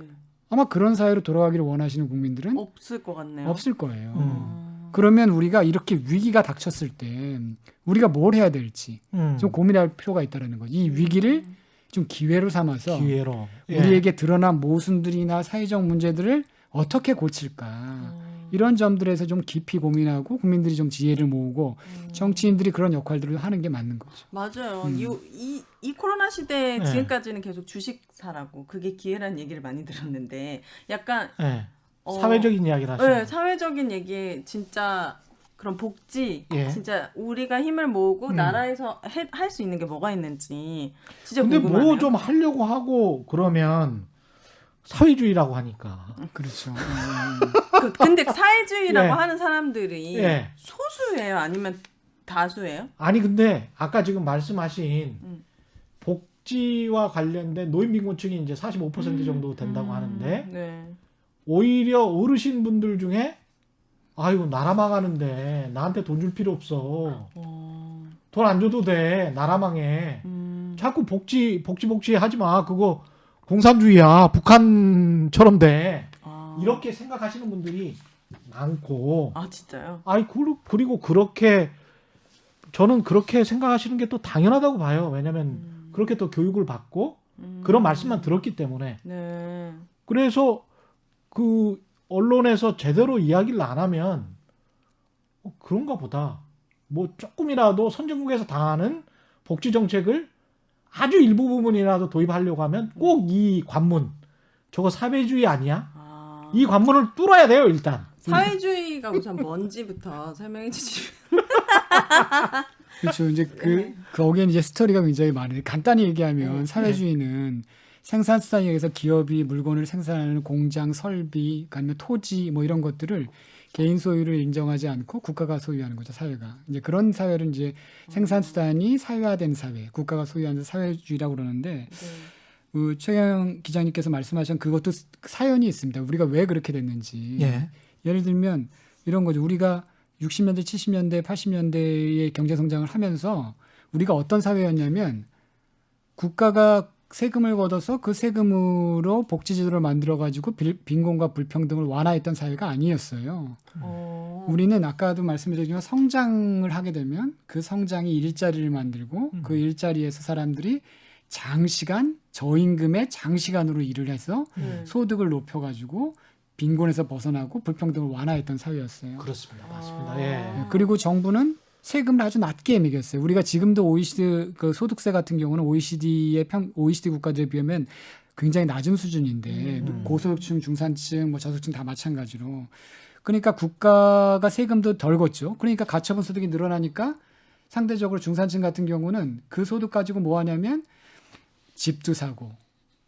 아마 그런 사회로 돌아가기를 원하시는 국민들은 없을 것 같네요. 없을 거예요. 아. 그러면 우리가 이렇게 위기가 닥쳤을 때 우리가 뭘 해야 될지 좀 고민할 필요가 있다는 거죠. 이 위기를 좀 기회로 삼아서 기회로 우리에게 드러난 모순들이나 사회적 문제들을 어떻게 고칠까 이런 점들에서 좀 깊이 고민하고 국민들이 좀 지혜를 모으고 정치인들이 그런 역할들을 하는 게 맞는 거죠. 맞아요. 이 코로나 시대에 네. 지금까지는 계속 주식 사라고 그게 기회라는 얘기를 많이 들었는데 약간 예. 사회적인 이야기를 하시는 네, 사회적인 얘기에 진짜 그런 복지, 예. 진짜 우리가 힘을 모으고 나라에서 할 수 있는 게 뭐가 있는지 진짜 근데 궁금하네요. 뭐 좀 하려고 하고 그러면 사회주의라고 하니까 그렇죠. 근데 사회주의라고 예. 하는 사람들이 예. 소수예요? 아니면 다수예요? 아니 근데 아까 지금 말씀하신 음. 복지와 관련된 노인빈곤층이 이제 45% 정도 된다고 하는데 네. 오히려 어르신분들 중에 아이고 나라 망하는데 나한테 돈 줄 필요 없어. 돈 안 줘도 돼. 나라 망해. 자꾸 복지 하지 마. 그거 공산주의야. 북한처럼 돼. 이렇게 생각하시는 분들이 많고. 아 진짜요? 아이 그리고 그렇게 저는 그렇게 생각하시는 게 또 당연하다고 봐요. 왜냐면 그렇게 또 교육을 받고 그런 말씀만 들었기 때문에. 네. 그래서 그 언론에서 제대로 이야기를 안 하면 그런가 보다. 뭐 조금이라도 선진국에서 당하는 복지 정책을 아주 일부 부분이라도 도입하려고 하면 꼭 이 관문 저거 사회주의 아니야? 아, 이 관문을 뚫어야 돼요 일단. 사회주의가 우선 뭔지부터 설명해 주시면. 그렇죠. 이제 거기에 이제 스토리가 굉장히 많은데 간단히 얘기하면 네. 사회주의는 생산수단에 의해서 기업이 물건을 생산하는 공장, 설비, 아니면 토지 뭐 이런 것들을 개인 소유를 인정하지 않고 국가가 소유하는 거죠, 사회가. 이제 그런 사회를 이제 생산수단이 사회화된 사회, 국가가 소유하는 사회주의라고 그러는데 그 최경 기자님께서 말씀하신 그것도 사연이 있습니다. 우리가 왜 그렇게 됐는지. 예. 예를 들면 이런 거죠. 우리가 60년대, 70년대, 80년대의 경제 성장을 하면서 우리가 어떤 사회였냐면 국가가 세금을 걷어서 그 세금으로 복지제도를 만들어가지고 빈곤과 불평등을 완화했던 사회가 아니었어요. 우리는 아까도 말씀드렸지만 성장을 하게 되면 그 성장이 일자리를 만들고 그 일자리에서 사람들이 장시간 저임금의 장시간으로 일을 해서 소득을 높여가지고 빈곤에서 벗어나고 불평등을 완화했던 사회였어요. 그렇습니다. 맞습니다. 예. 그리고 정부는 세금을 아주 낮게 매겼어요. 우리가 지금도 OECD 그 소득세 같은 경우는 OECD 국가들에 비하면 굉장히 낮은 수준인데 고소득층, 중산층, 뭐 저소득층 다 마찬가지로. 그러니까 국가가 세금도 덜 걷죠. 그러니까 가처분 소득이 늘어나니까 상대적으로 중산층 같은 경우는 그 소득 가지고 뭐 하냐면 집도 사고,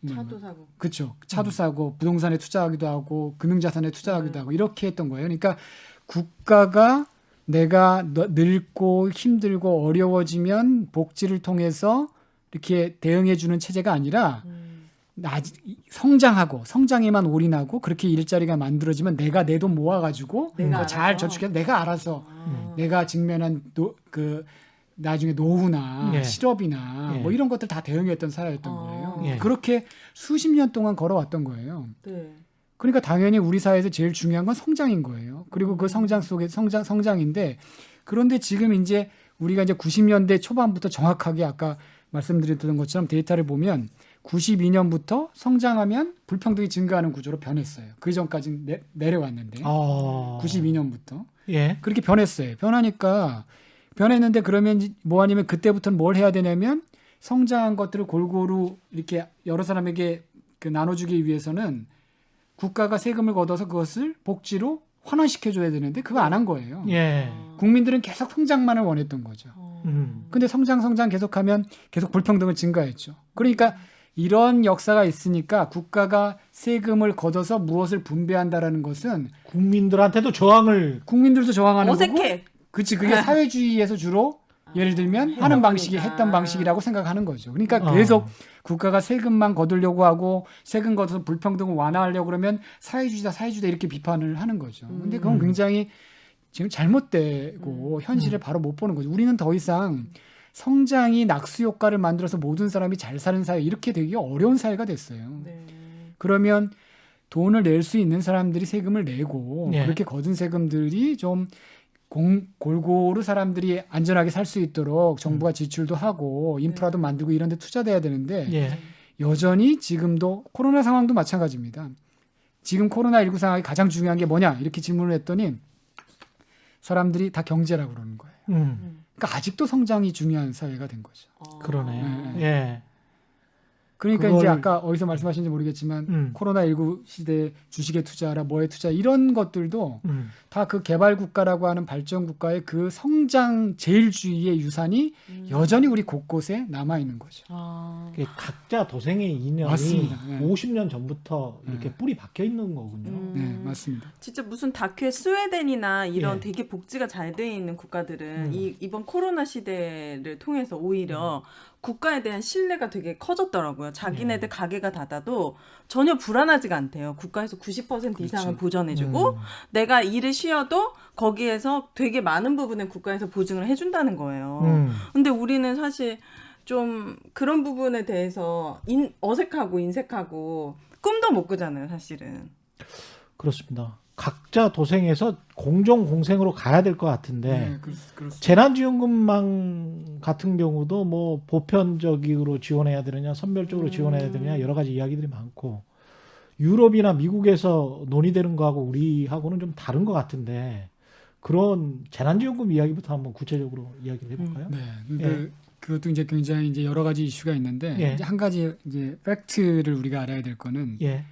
차도 사고. 그렇죠. 차도 사고 부동산에 투자하기도 하고 금융자산에 투자하기도 하고 이렇게 했던 거예요. 그러니까 국가가 내가 늙고 힘들고 어려워지면 복지를 통해서 이렇게 대응해 주는 체제가 아니라 성장하고 성장에만 올인하고 그렇게 일자리가 만들어지면 내가 내 돈 모아가지고 내가 잘 알아서? 저축해서 내가 알아서 내가 직면한 나중에 노후나 예. 실업이나 예. 뭐 이런 것들 다 대응했던 사회였던 거예요. 예. 그렇게 수십 년 동안 걸어왔던 거예요. 네. 그러니까 당연히 우리 사회에서 제일 중요한 건 성장인 거예요. 그리고 그 성장 속에 성장인데 그런데 지금 이제 우리가 이제 90년대 초반부터 정확하게 아까 말씀드렸던 것처럼 데이터를 보면 92년부터 성장하면 불평등이 증가하는 구조로 변했어요. 그 전까지 내려왔는데 92년부터 예. 그렇게 변했어요. 변했는데 그러면 뭐 아니면 그때부터는 뭘 해야 되냐면 성장한 것들을 골고루 이렇게 여러 사람에게 나눠주기 위해서는 국가가 세금을 걷어서 그것을 복지로 환원시켜줘야 되는데 그거 안 한 거예요. 예. 국민들은 계속 성장만을 원했던 거죠. 근데 성장 계속하면 계속 불평등은 증가했죠. 그러니까 이런 역사가 있으니까 국가가 세금을 걷어서 무엇을 분배한다라는 것은 국민들한테도 저항을 국민들도 저항하는 거고 어색해. 그치 그게 사회주의에서 주로 예를 들면 하는 방식이 했던 방식이라고 생각하는 거죠. 그러니까 계속 국가가 세금만 거두려고 하고 세금 걷어서 불평등을 완화하려고 그러면 사회주의다 이렇게 비판을 하는 거죠. 근데 그건 굉장히 지금 잘못되고 현실을 바로 못 보는 거죠. 우리는 더 이상 성장이 낙수 효과를 만들어서 모든 사람이 잘 사는 사회 이렇게 되기 어려운 사회가 됐어요. 네. 그러면 돈을 낼 수 있는 사람들이 세금을 내고 예. 그렇게 거둔 세금들이 좀 골고루 사람들이 안전하게 살 수 있도록 정부가 지출도 하고 인프라도 만들고 이런 데 투자돼야 되는데 예. 여전히 지금도 코로나 상황도 마찬가지입니다. 지금 코로나19 상황이 가장 중요한 게 뭐냐 이렇게 질문을 했더니 사람들이 다 경제라고 그러는 거예요. 그러니까 아직도 성장이 중요한 사회가 된 거죠. 그러네. 네. 예. 그러니까 그걸- 이제 아까 어디서 말씀하신지 모르겠지만 코로나19 시대 주식에 투자하라 뭐에 투자 이런 것들도 다 그 개발 국가라고 하는 발전 국가의 그 성장 제일주의의 유산이 여전히 우리 곳곳에 남아 있는 거죠. 이게 각자 도생의 이념이 맞습니다. 네. 50년 전부터 이렇게 뿌리 박혀 있는 거군요. 네, 맞습니다. 진짜 무슨 다큐에 스웨덴이나 이런 예. 되게 복지가 잘 돼 있는 국가들은 이번 코로나 시대를 통해서 오히려 국가에 대한 신뢰가 되게 커졌더라고요. 자기네들 가게가 닫아도 전혀 불안하지가 않대요. 국가에서 90% 이상은 그렇죠. 보전해주고 내가 일을 쉬어도 거기에서 되게 많은 부분을 국가에서 보증을 해준다는 거예요. 근데 우리는 사실 좀 그런 부분에 대해서 어색하고 인색하고 꿈도 못 꾸잖아요, 사실은. 그렇습니다. 각자 도생해서 공정 공생으로 가야 될 것 같은데 네, 그렇습니다. 재난지원금망 같은 경우도 뭐 보편적으로 지원해야 되느냐 선별적으로 지원해야 되느냐 여러 가지 이야기들이 많고 유럽이나 미국에서 논의되는 거하고 우리하고는 좀 다른 것 같은데 그런 재난지원금 이야기부터 한번 구체적으로 이야기를 해볼까요? 네, 근데 그것도 이제 굉장히 이제 여러 가지 이슈가 있는데 예. 이제 한 가지 이제 팩트를 우리가 알아야 될 거는 예.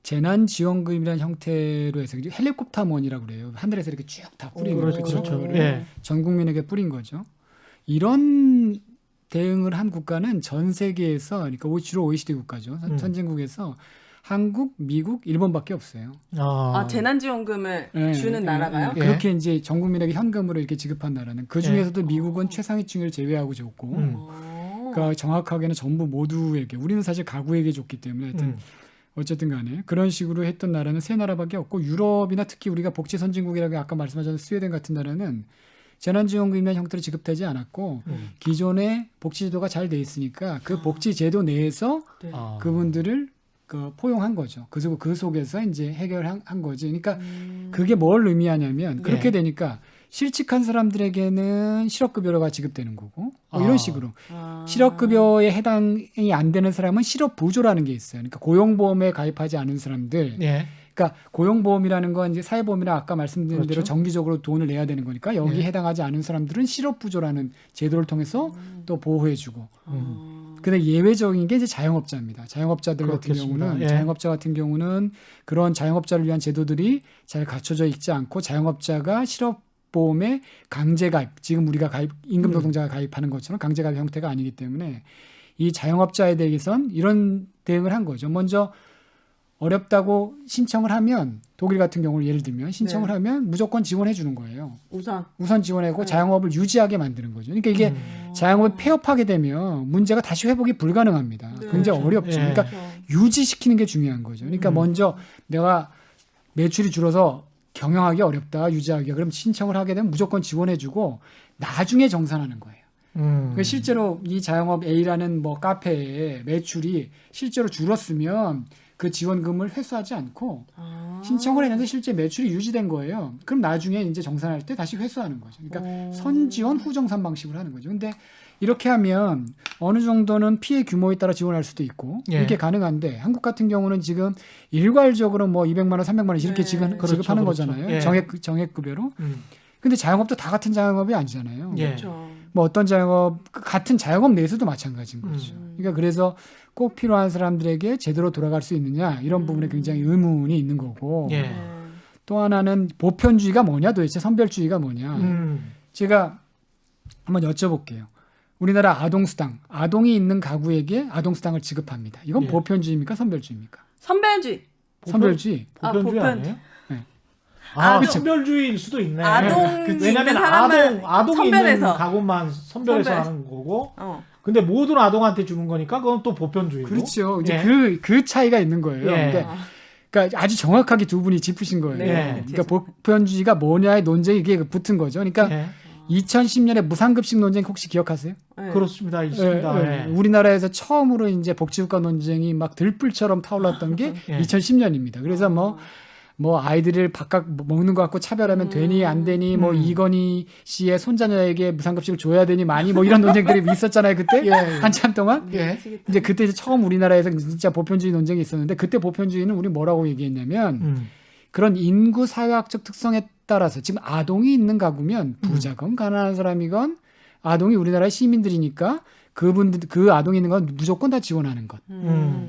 재난지원금이라는 형태로 해서 이제 헬리콥터먼이라고 그래요. 하늘에서 이렇게 쭉 다 뿌린 거죠. 그렇죠. 그거를 예. 전 국민에게 뿌린 거죠. 이런 대응을 한 국가는 전 세계에서 그러니까 주로 OECD 국가죠. 선진국에서 한국, 미국, 일본밖에 없어요. 아, 재난지원금을 예, 주는 예, 나라가요? 예. 그렇게 이제 전 국민에게 현금으로 이렇게 지급한 나라는 그 중에서도 미국은 최상위층을 제외하고 줬고, 그러니까 정확하게는 전부 모두에게 우리는 사실 가구에게 줬기 때문에 하여튼 어쨌든 간에 그런 식으로 했던 나라는 세 나라밖에 없고 유럽이나 특히 우리가 복지 선진국이라고 아까 말씀하셨던 스웨덴 같은 나라는 재난지원금이나 형태로 지급되지 않았고 기존의 복지제도가 잘 돼 있으니까 그 복지제도 내에서 그분들을 포용한 거죠. 그리고 그 속에서 이제 해결한 거지. 그러니까 그게 뭘 의미하냐면 그렇게 되니까 실직한 사람들에게는 실업급여가 지급되는 거고 이런 식으로 실업급여에 해당이 안 되는 사람은 실업보조라는 게 있어요. 그러니까 고용보험에 가입하지 않은 사람들. 예. 그러니까 고용보험이라는 건 이제 사회보험이나 아까 말씀드린 대로 그렇죠. 정기적으로 돈을 내야 되는 거니까 여기 해당하지 않은 사람들은 실업부조라는 제도를 통해서 또 보호해주고. 근데 예외적인 게 이제 자영업자입니다. 자영업자들 같은 그렇겠습니다. 경우는 예. 자영업자 같은 경우는 그런 자영업자를 위한 제도들이 잘 갖춰져 있지 않고 자영업자가 실업보험에 강제 가입, 지금 우리가 임금 노동자가 가입하는 것처럼 강제 가입 형태가 아니기 때문에 이 자영업자에 대해선 이런 대응을 한 거죠. 먼저 어렵다고 신청을 하면 독일 같은 경우를 예를 들면 신청을 하면 무조건 지원해 주는 거예요. 우선 지원하고 자영업을 유지하게 만드는 거죠. 그러니까 이게 자영업을 폐업하게 되면 문제가 다시 회복이 불가능합니다. 굉장히 어렵죠. 예. 그러니까 유지시키는 게 중요한 거죠. 그러니까 먼저 내가 매출이 줄어서 경영하기 어렵다, 유지하기가 그럼 신청을 하게 되면 무조건 지원해 주고 나중에 정산하는 거예요. 그러니까 실제로 이 자영업 A라는 뭐 카페의 매출이 실제로 줄었으면 그 지원금을 회수하지 않고 신청을 했는데 실제 매출이 유지된 거예요. 그럼 나중에 이제 정산할 때 다시 회수하는 거죠. 그러니까 선지원 후정산 방식으로 하는 거죠. 근데 이렇게 하면 어느 정도는 피해 규모에 따라 지원할 수도 있고 이렇게 가능한데 한국 같은 경우는 지금 일괄적으로 뭐 200만 원, 300만 원 이렇게 지급하는 그렇죠. 거잖아요. 예. 정액급여로. 근데 자영업도 다 같은 자영업이 아니잖아요. 예. 뭐 어떤 자영업 같은 자영업 내에서도 마찬가지인 거죠. 그러니까 그래서 꼭 필요한 사람들에게 제대로 돌아갈 수 있느냐 이런 부분에 굉장히 의문이 있는 거고 예. 또 하나는 보편주의가 뭐냐 도대체 선별주의가 뭐냐 제가 한번 여쭤볼게요. 우리나라 아동수당 아동이 있는 가구에게 아동수당을 지급합니다. 이건 예. 보편주의입니까 선별주의입니까? 선별주의. 선별주의. 보편주의 보편. 아니에요? 네. 그렇죠. 선별주의일 수도 있네. 아동 왜냐하면 있는 사람만 아동이 있는 선별해서. 가구만 선별해서 선별. 하는 거고. 어. 근데 모든 아동한테 주는 거니까 그건 또 보편주의고. 그렇죠. 이제 예. 그 차이가 있는 거예요. 예. 그러니까 아주 정확하게 두 분이 짚으신 거예요. 네. 그러니까 보편주의가 뭐냐의 논쟁이 이게 붙은 거죠. 그러니까 예. 2010년에 무상급식 논쟁 혹시 기억하세요? 네. 그렇습니다. 있습니다. 예, 예. 예. 우리나라에서 처음으로 이제 복지국가 논쟁이 막 들불처럼 타올랐던 게 예. 2010년입니다. 그래서 뭐 아이들을 바깥 먹는 것 같고 차별하면 되니 안 되니 뭐 이건희 씨의 손자녀에게 무상급식을 줘야 되니 많이 뭐 이런 논쟁들이 있었잖아요 그때 예. 한참 동안. 예. 이제 그때 이제 처음 우리나라에서 진짜 보편주의 논쟁이 있었는데 그때 보편주의는 우리 뭐라고 얘기했냐면 그런 인구 사회학적 특성에 따라서 지금 아동이 있는 가구면 부자건 가난한 사람이건 아동이 우리나라의 시민들이니까 그분들 그 아동이 있는 건 무조건 다 지원하는 것.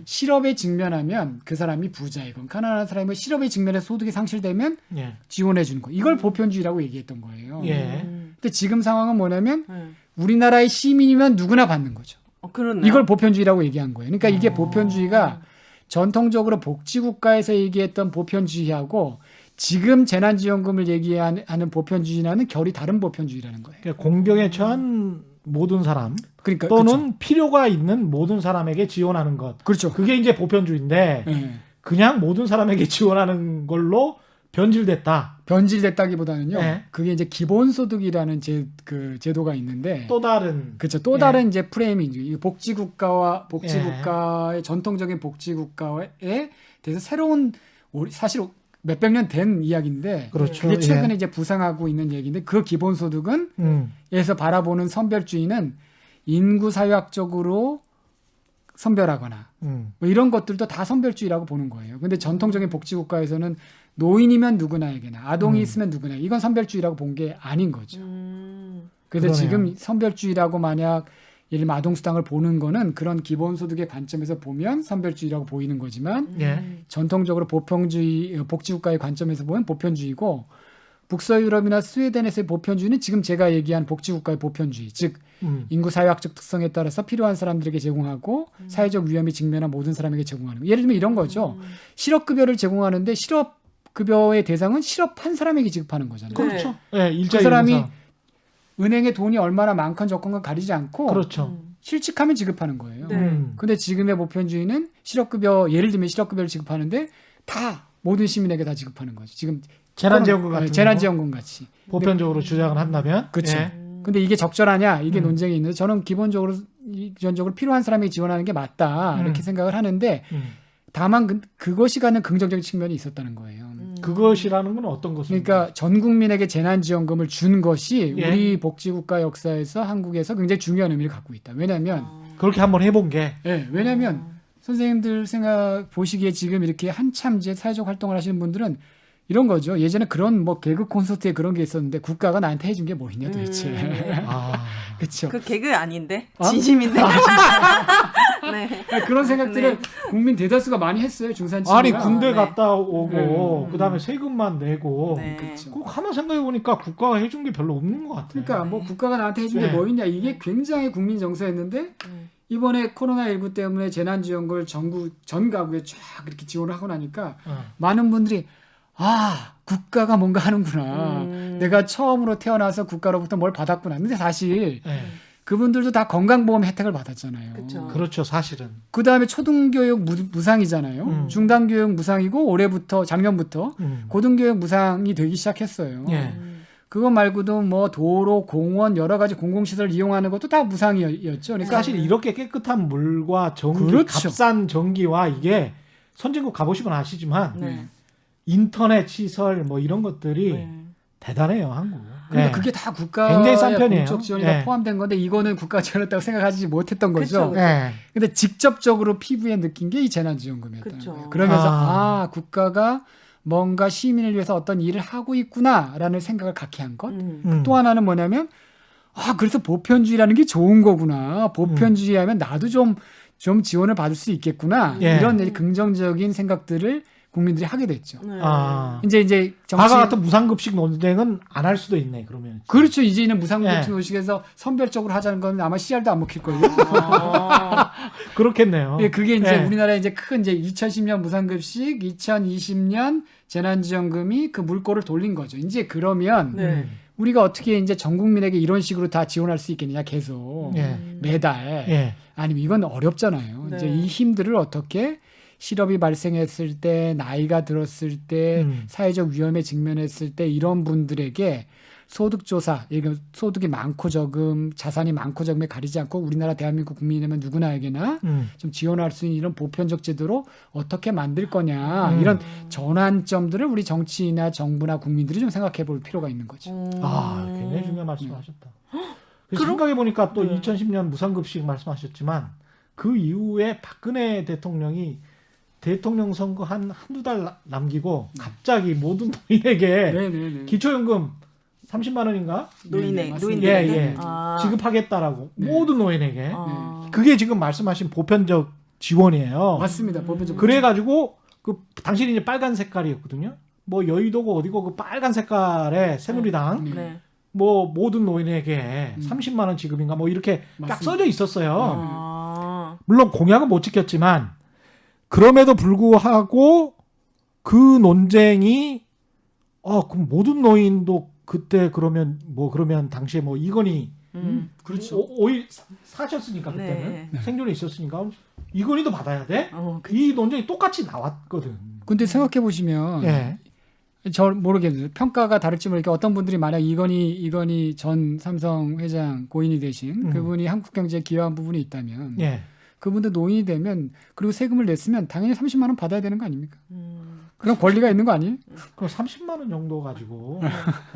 실업에 직면하면 그 사람이 부자이건 가난한 사람이건 실업에 직면해서 소득이 상실되면 예. 지원해 주는 거. 이걸 보편주의라고 얘기했던 거예요. 예. 근데 지금 상황은 뭐냐면 네. 우리나라의 시민이면 누구나 받는 거죠. 그렇네요. 이걸 보편주의라고 얘기한 거예요. 그러니까 이게 보편주의가 전통적으로 복지국가에서 얘기했던 보편주의하고 지금 재난지원금을 얘기하는 보편주의와는 결이 다른 보편주의라는 거예요. 그러니까 공경에 처한 모든 사람 그러니까 또는 필요가 있는 모든 사람에게 지원하는 것. 그렇죠. 그게 이제 보편주의인데 예. 그냥 모든 사람에게 지원하는 걸로 변질됐다. 변질됐다기보다는요. 네. 그게 이제 기본소득이라는 제도가 있는데 또 다른 그렇죠. 또 다른 이제 프레임이죠. 이 복지국가의 전통적인 복지국가에 대해서 새로운 사실 몇백 년 된 이야기인데 그렇죠. 그게 최근에 예. 이제 부상하고 있는 얘기인데 그 기본소득은 음. 에서 바라보는 선별주의는 인구 사회학적으로 선별하거나 뭐 이런 것들도 다 선별주의라고 보는 거예요. 근데 전통적인 복지국가에서는 노인이면 누구나에게나 아동이 있으면 누구나 이건 선별주의라고 본 게 아닌 거죠. 그래서 그러네요. 지금 선별주의라고 만약 예를 들면 아동수당을 보는 거는 그런 기본소득의 관점에서 보면 선별주의라고 보이는 거지만 예. 전통적으로 복지국가의 관점에서 보면 보편주의고 북서유럽이나 스웨덴에서의 보편주의는 지금 제가 얘기한 복지국가의 보편주의, 즉 인구 사회학적 특성에 따라서 필요한 사람들에게 제공하고 사회적 위험이 직면한 모든 사람에게 제공하는 거. 예를 들면 이런 거죠. 실업급여를 제공하는데 실업급여의 대상은 실업한 사람에게 지급하는 거잖아요. 그렇죠. 예, 그 일자리 사람이 인상. 은행에 돈이 얼마나 많건 적건 가리지 않고 그렇죠. 실직하면 지급하는 거예요. 네. 근데 지금의 보편주의는 실업급여 예를 들면 실업급여를 지급하는데 다 모든 시민에게 다 지급하는 거죠. 지금 재난지원금 같은 재난지원금 같이. 보편적으로 주장을 한다면 그렇죠. 예. 근데 이게 적절하냐 이게 논쟁이 있는데 저는 기본적으로 필요한 사람에게 지원하는 게 맞다 이렇게 생각을 하는데 다만 그것이 갖는 긍정적인 측면이 있었다는 거예요. 그것이라는 건 어떤 것입니까? 그러니까 전 국민에게 재난지원금을 준 것이 예. 우리 복지국가 역사에서 한국에서 굉장히 중요한 의미를 갖고 있다. 왜냐하면 그렇게 한번 해본 게 왜냐하면 선생님들 보시기에 지금 이렇게 한참 이제 사회적 활동을 하시는 분들은 이런 거죠. 예전에 그런 뭐 개그 콘서트에 그런 게 있었는데 국가가 나한테 해준 게 뭐 있냐 도대체. 아, 그렇죠. 그 개그 아닌데 어? 진심인데. 네. 그런 생각들을 국민 대다수가 많이 했어요. 중산층이나. 아니 군대 네. 갔다 오고 네. 그다음에 세금만 내고 네. 그렇죠. 꼭 하나 생각해 보니까 국가가 해준 게 별로 없는 것 같아요. 그러니까 뭐 국가가 나한테 해준 게 네. 뭐 있냐 이게 굉장히 국민 정서였는데 이번에 코로나19 때문에 재난지원금을 전 가구에 쫙 이렇게 지원을 하고 나니까 많은 분들이 국가가 뭔가 하는구나. 내가 처음으로 태어나서 국가로부터 뭘 받았구나. 근데 사실 네. 그분들도 다 건강보험 혜택을 받았잖아요. 그쵸. 그렇죠, 사실은. 그다음에 초등교육 무상이잖아요. 중단교육 무상이고 올해부터 작년부터 고등교육 무상이 되기 시작했어요. 예. 그거 말고도 뭐 도로, 공원 여러 가지 공공시설 이용하는 것도 다 무상이었죠. 그러니까 사실 이렇게 깨끗한 물과 전기, 그렇죠. 값싼 전기와 이게 선진국 가보시면 아시지만 네. 인터넷 시설 뭐 이런 것들이 네. 대단해요, 한국. 그러니까 네. 그게 다 굉장히 싼 국가의 편이에요. 공적 지원이 네. 다 포함된 건데 이거는 국가가 지원했다고 생각하지 못했던 거죠. 그쵸. 네. 근데 직접적으로 피부에 느낀 게 이 재난지원금이었다는 그쵸. 거예요. 그러면서 국가가 뭔가 시민을 위해서 어떤 일을 하고 있구나라는 생각을 갖게 한 것. 또 하나는 뭐냐면 그래서 보편주의라는 게 좋은 거구나. 보편주의하면 나도 좀 지원을 받을 수 있겠구나. 예. 이런 긍정적인 생각들을 국민들이 하게 됐죠. 네. 이제 과거 같은 무상급식 논쟁은 안 할 수도 있네, 그러면. 그렇죠. 이제는 무상급식 예. 노식에서 선별적으로 하자는 건 아마 씨알도 안 먹힐걸요. 그렇겠네요. 예, 그게 이제 예. 우리나라에 이제 큰 이제 2010년 무상급식, 2020년 재난지원금이 그 물꼬를 돌린 거죠. 이제 그러면 네. 우리가 어떻게 이제 전 국민에게 이런 식으로 다 지원할 수 있겠느냐 계속 예. 매달 예. 아니면 이건 어렵잖아요. 네. 이제 이 힘들을 어떻게 실업이 발생했을 때 나이가 들었을 때 사회적 위험에 직면했을 때 이런 분들에게 소득조사, 이게 소득이 많고 적음, 자산이 많고 적음에 가리지 않고 우리나라 대한민국 국민이라면 누구나에게나 좀 지원할 수 있는 이런 보편적 제도로 어떻게 만들 거냐 이런 전환점들을 우리 정치나 정부나 국민들이 좀 생각해 볼 필요가 있는 거죠. 굉장히 중요한 말씀하셨다. 그럼- 생각해 보니까 또 네. 2010년 무상급식 말씀하셨지만 그 이후에 박근혜 대통령이 대통령 선거 한두 달 남기고 갑자기 모든 노인에게 네네네. 기초연금 30만 원인가 노인의 맞습니다. 노인들에게 예, 예. 아. 지급하겠다라고 네. 모든 노인에게 아. 그게 지금 말씀하신 보편적 지원이에요. 맞습니다. 보편적 그래가지고 그 당신이 이제 빨간 색깔이었거든요. 뭐 여의도고 어디고 그 빨간 색깔의 새누리당 네. 네. 뭐 모든 노인에게 30만 원 지급인가 뭐 이렇게 딱 맞습니다. 써져 있었어요. 아. 물론 공약은 못 지켰지만 그럼에도 불구하고 그 논쟁이 그럼 모든 노인도 그때 그러면 당시에 뭐 이건희 그렇죠. 오일 사셨으니까 그때는 네. 생존에 있었으니까 이건희도 받아야 돼? 그- 이 논쟁이 똑같이 나왔거든. 근데 생각해 보시면 예. 저 모르겠어요. 평가가 다를지 모르니까 어떤 분들이 만약 이건희 전 삼성 회장 고인이 되신 그분이 한국 정치에 기여한 부분이 있다면 예. 그분도 노인이 되면 그리고 세금을 냈으면 당연히 30만 원 받아야 되는 거 아닙니까? 음. 그런 권리가 있는 거 아니에요? 그럼 30만 원 정도 가지고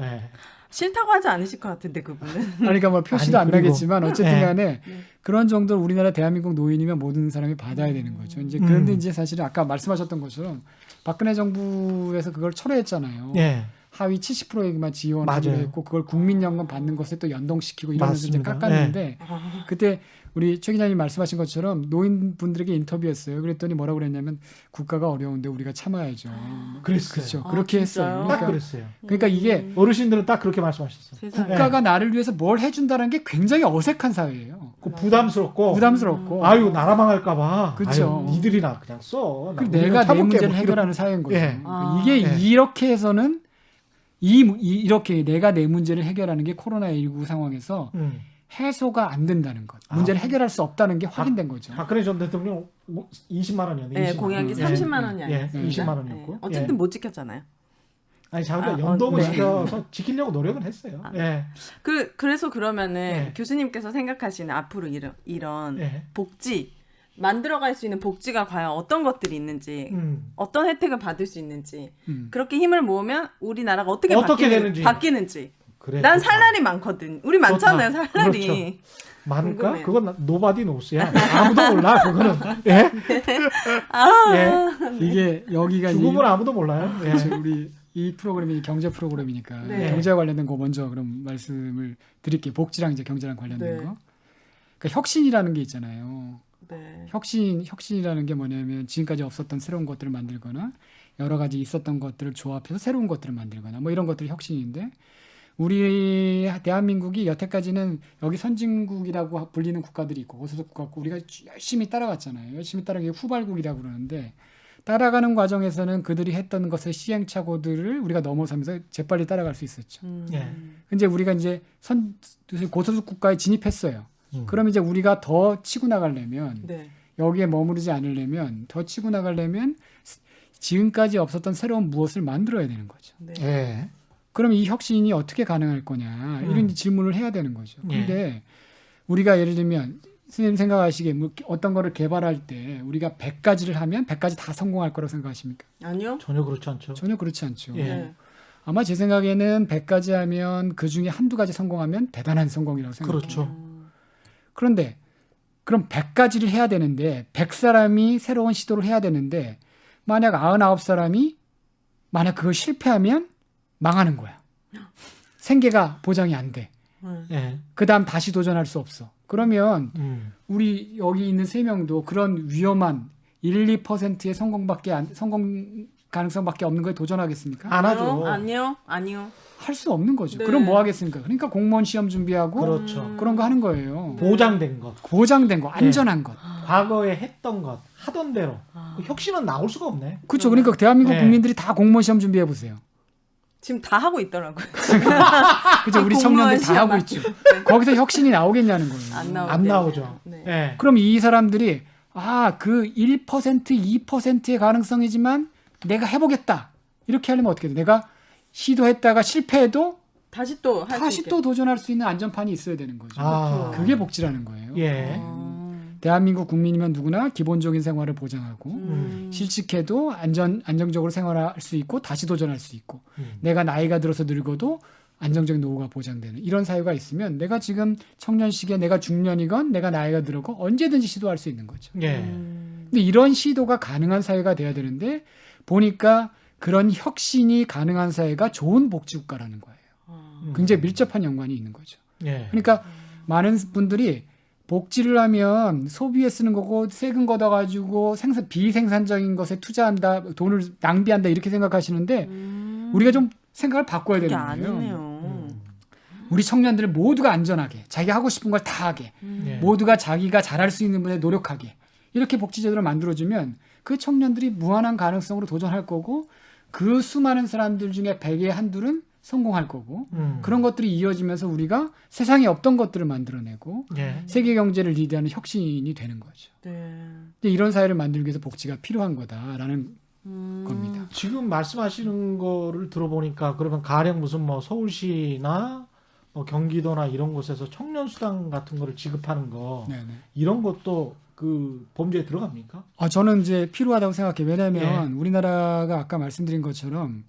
예. 싫다고 하지 않으실 것 같은데 그분은. 그러니까 뭐 표시도 아니, 안 그리고- 나겠지만 어쨌든 네. 간에 그런 정도로 우리나라 대한민국 노인이면 모든 사람이 받아야 되는 거죠. 이제 그런데 이제 사실은 아까 말씀하셨던 것처럼 박근혜 정부에서 그걸 철회했잖아요. 예. 하위 70%에게만 지원하기로 맞아요. 했고 그걸 국민연금 받는 것에 또 연동시키고 이러면서 이제 맞습니다. 깎았는데 아. 그때 우리 최 기자님 말씀하신 것처럼 노인분들에게 인터뷰했어요. 그랬더니 뭐라고 그랬냐면 국가가 어려운데 우리가 참아야죠. 그랬어요. 그렇죠. 아, 그렇게 진짜요? 했어요. 딱 그러니까, 그랬어요. 그러니까 이게 어르신들은 딱 그렇게 말씀하셨어요. 세상에. 국가가 나를 위해서 뭘 해준다는 게 굉장히 어색한 사회예요. 그 부담스럽고 부담스럽고. 아유 나라 망할까봐. 그쵸. 아유, 니들이나 그냥 써. 나 그리고 우리는 내가 내 참을게. 문제를 뭐 해결하는 사회인 거죠. 예. 그러니까 이게 예. 이렇게 해서는 이렇게 내가 내 문제를 해결하는 게 코로나19 상황에서 이런. 해소가 안 된다는 것. 문제를 해결할 수 없다는 게 확인된 거죠. 박근혜 전 대통령 20만 원이었네. 네, 20만 공약이 원. 30만 원이 예, 아니었어요. 20만 원이었고. 어쨌든 못 지켰잖아요. 아니 자기가 아, 연동을 네. 시켜서 지키려고 노력은 했어요. 예. 그래서 그러면은 네. 교수님께서 생각하시는 앞으로 이런 예. 복지 만들어갈 수 있는 복지가 과연 어떤 것들이 있는지 어떤 혜택을 받을 수 있는지 그렇게 힘을 모으면 우리나라가 어떻게 되는지. 바뀌는지 그래. 난 좋다. 살 날이 많거든. 우리 많잖아요. 좋다. 살 날이. 그렇죠. 많을까? 궁금해요. 그건 노바디 노스야. 아무도 몰라. 그거는. 예? 예. 이게 여기가 이제 죽음을 아무도 몰라요. 예. 그렇죠. 우리 이 프로그램이 경제 프로그램이니까 네. 경제와 관련된 거 먼저 그럼 말씀을 드릴게요. 복지랑 이제 경제랑 관련된 네. 거. 그러니까 혁신이라는 게 있잖아요. 네. 혁신이라는 게 뭐냐면 지금까지 없었던 새로운 것들을 만들거나 여러 가지 있었던 것들을 조합해서 새로운 것들을 만들거나 뭐 이런 것들이 혁신인데 우리 대한민국이 여태까지는 여기 선진국이라고 불리는 국가들이 있고 고소득 국가 있고 우리가 열심히 따라갔잖아요. 열심히 따라가기 후발국이라고 그러는데 따라가는 과정에서는 그들이 했던 것의 시행착오들을 우리가 넘어서면서 재빨리 따라갈 수 있었죠. 예. 근데 우리가 이제 고소득 국가에 진입했어요. 그럼 이제 우리가 더 치고 나가려면 네. 여기에 머무르지 않으려면 더 치고 나가려면 지금까지 없었던 새로운 무엇을 만들어야 되는 거죠. 네. 예. 그럼 이 혁신이 어떻게 가능할 거냐 이런 질문을 해야 되는 거죠. 예. 근데 우리가 예를 들면 선생님 생각하시기에 뭐 어떤 거를 개발할 때 우리가 100가지를 하면 100가지 다 성공할 거라고 생각하십니까? 아니요. 전혀 그렇지 않죠. 전혀 그렇지 않죠. 예. 네. 아마 제 생각에는 100가지 하면 그중에 한두 가지 성공하면 대단한 성공이라고 생각해요. 그렇죠. 그런데 그럼 100가지를 해야 되는데 100사람이 새로운 시도를 해야 되는데 만약 99사람이 만약 그걸 실패하면 망하는 거야. 생계가 보장이 안 돼. 예. 그다음 다시 도전할 수 없어. 그러면 음. 우리 여기 있는 3명도 그런 위험한 1, 2%의 성공 가능성밖에 없는 거에 도전하겠습니까? 안 하죠. 아니요. 아니요. 할 수 없는 거죠. 네. 그럼 뭐 하겠습니까? 그러니까 공무원 시험 준비하고 그렇죠. 그런 거 하는 거예요. 보장된 것. 보장된 거, 안전한 것. 과거에 했던 것, 하던 대로. 그 혁신은 나올 수가 없네. 그렇죠. 그러니까 대한민국 네. 국민들이 다 공무원 시험 준비해 보세요. 지금 다 하고 있더라고요. 그죠? 우리 공무원 청년들 다 시험 하고 있죠. 거기서 혁신이 나오겠냐는 거예요. 안 나오죠. 네. 예. 그럼 이 사람들이 그 1%, 2%의 가능성이지만 내가 해보겠다. 이렇게 하려면 어떻게 돼? 내가 시도했다가 실패해도 다시 또 할 수 다시 있게. 또 도전할 수 있는 안전판이 있어야 되는 거죠. 아. 그게 복지라는 거예요. 예. 대한민국 국민이면 누구나 기본적인 생활을 보장하고 음. 실직해도 안정적으로 생활할 수 있고 다시 도전할 수 있고 음. 내가 나이가 들어서 늙어도 안정적인 노후가 보장되는 이런 사회가 있으면 내가 지금 청년 시기에 내가 중년이건 내가 나이가 들었고 언제든지 시도할 수 있는 거죠. 예. 근데 이런 시도가 가능한 사회가 돼야 되는데 보니까 그런 혁신이 가능한 사회가 좋은 복지국가라는 거예요. 굉장히 밀접한 연관이 있는 거죠. 예. 그러니까 많은 분들이 복지를 하면 소비에 쓰는 거고 세금 걷어가지고 비생산적인 것에 투자한다, 돈을 낭비한다 이렇게 생각하시는데 우리가 좀 생각을 바꿔야 그게 되는 거예요. 아니네요. 우리 청년들 모두가 안전하게 자기가 하고 싶은 걸 다 하게 예. 모두가 자기가 잘할 수 있는 분에 노력하게 이렇게 복지제도를 만들어주면 그 청년들이 무한한 가능성으로 도전할 거고 그 수많은 사람들 중에 100에 한둘은 성공할 거고 그런 것들이 이어지면서 우리가 세상에 없던 것들을 만들어내고 예. 세계 경제를 리드하는 혁신이 되는 거죠. 네. 근데 이런 사회를 만들기 위해서 복지가 필요한 거다라는 겁니다. 지금 말씀하시는 거를 들어보니까 그러면 가령 무슨 뭐 서울시나 뭐 경기도나 이런 곳에서 청년 수당 같은 거를 지급하는 거 네네. 이런 것도 그 범죄에 들어갑니까? 저는 이제 필요하다고 생각해요. 왜냐하면 예. 우리나라가 아까 말씀드린 것처럼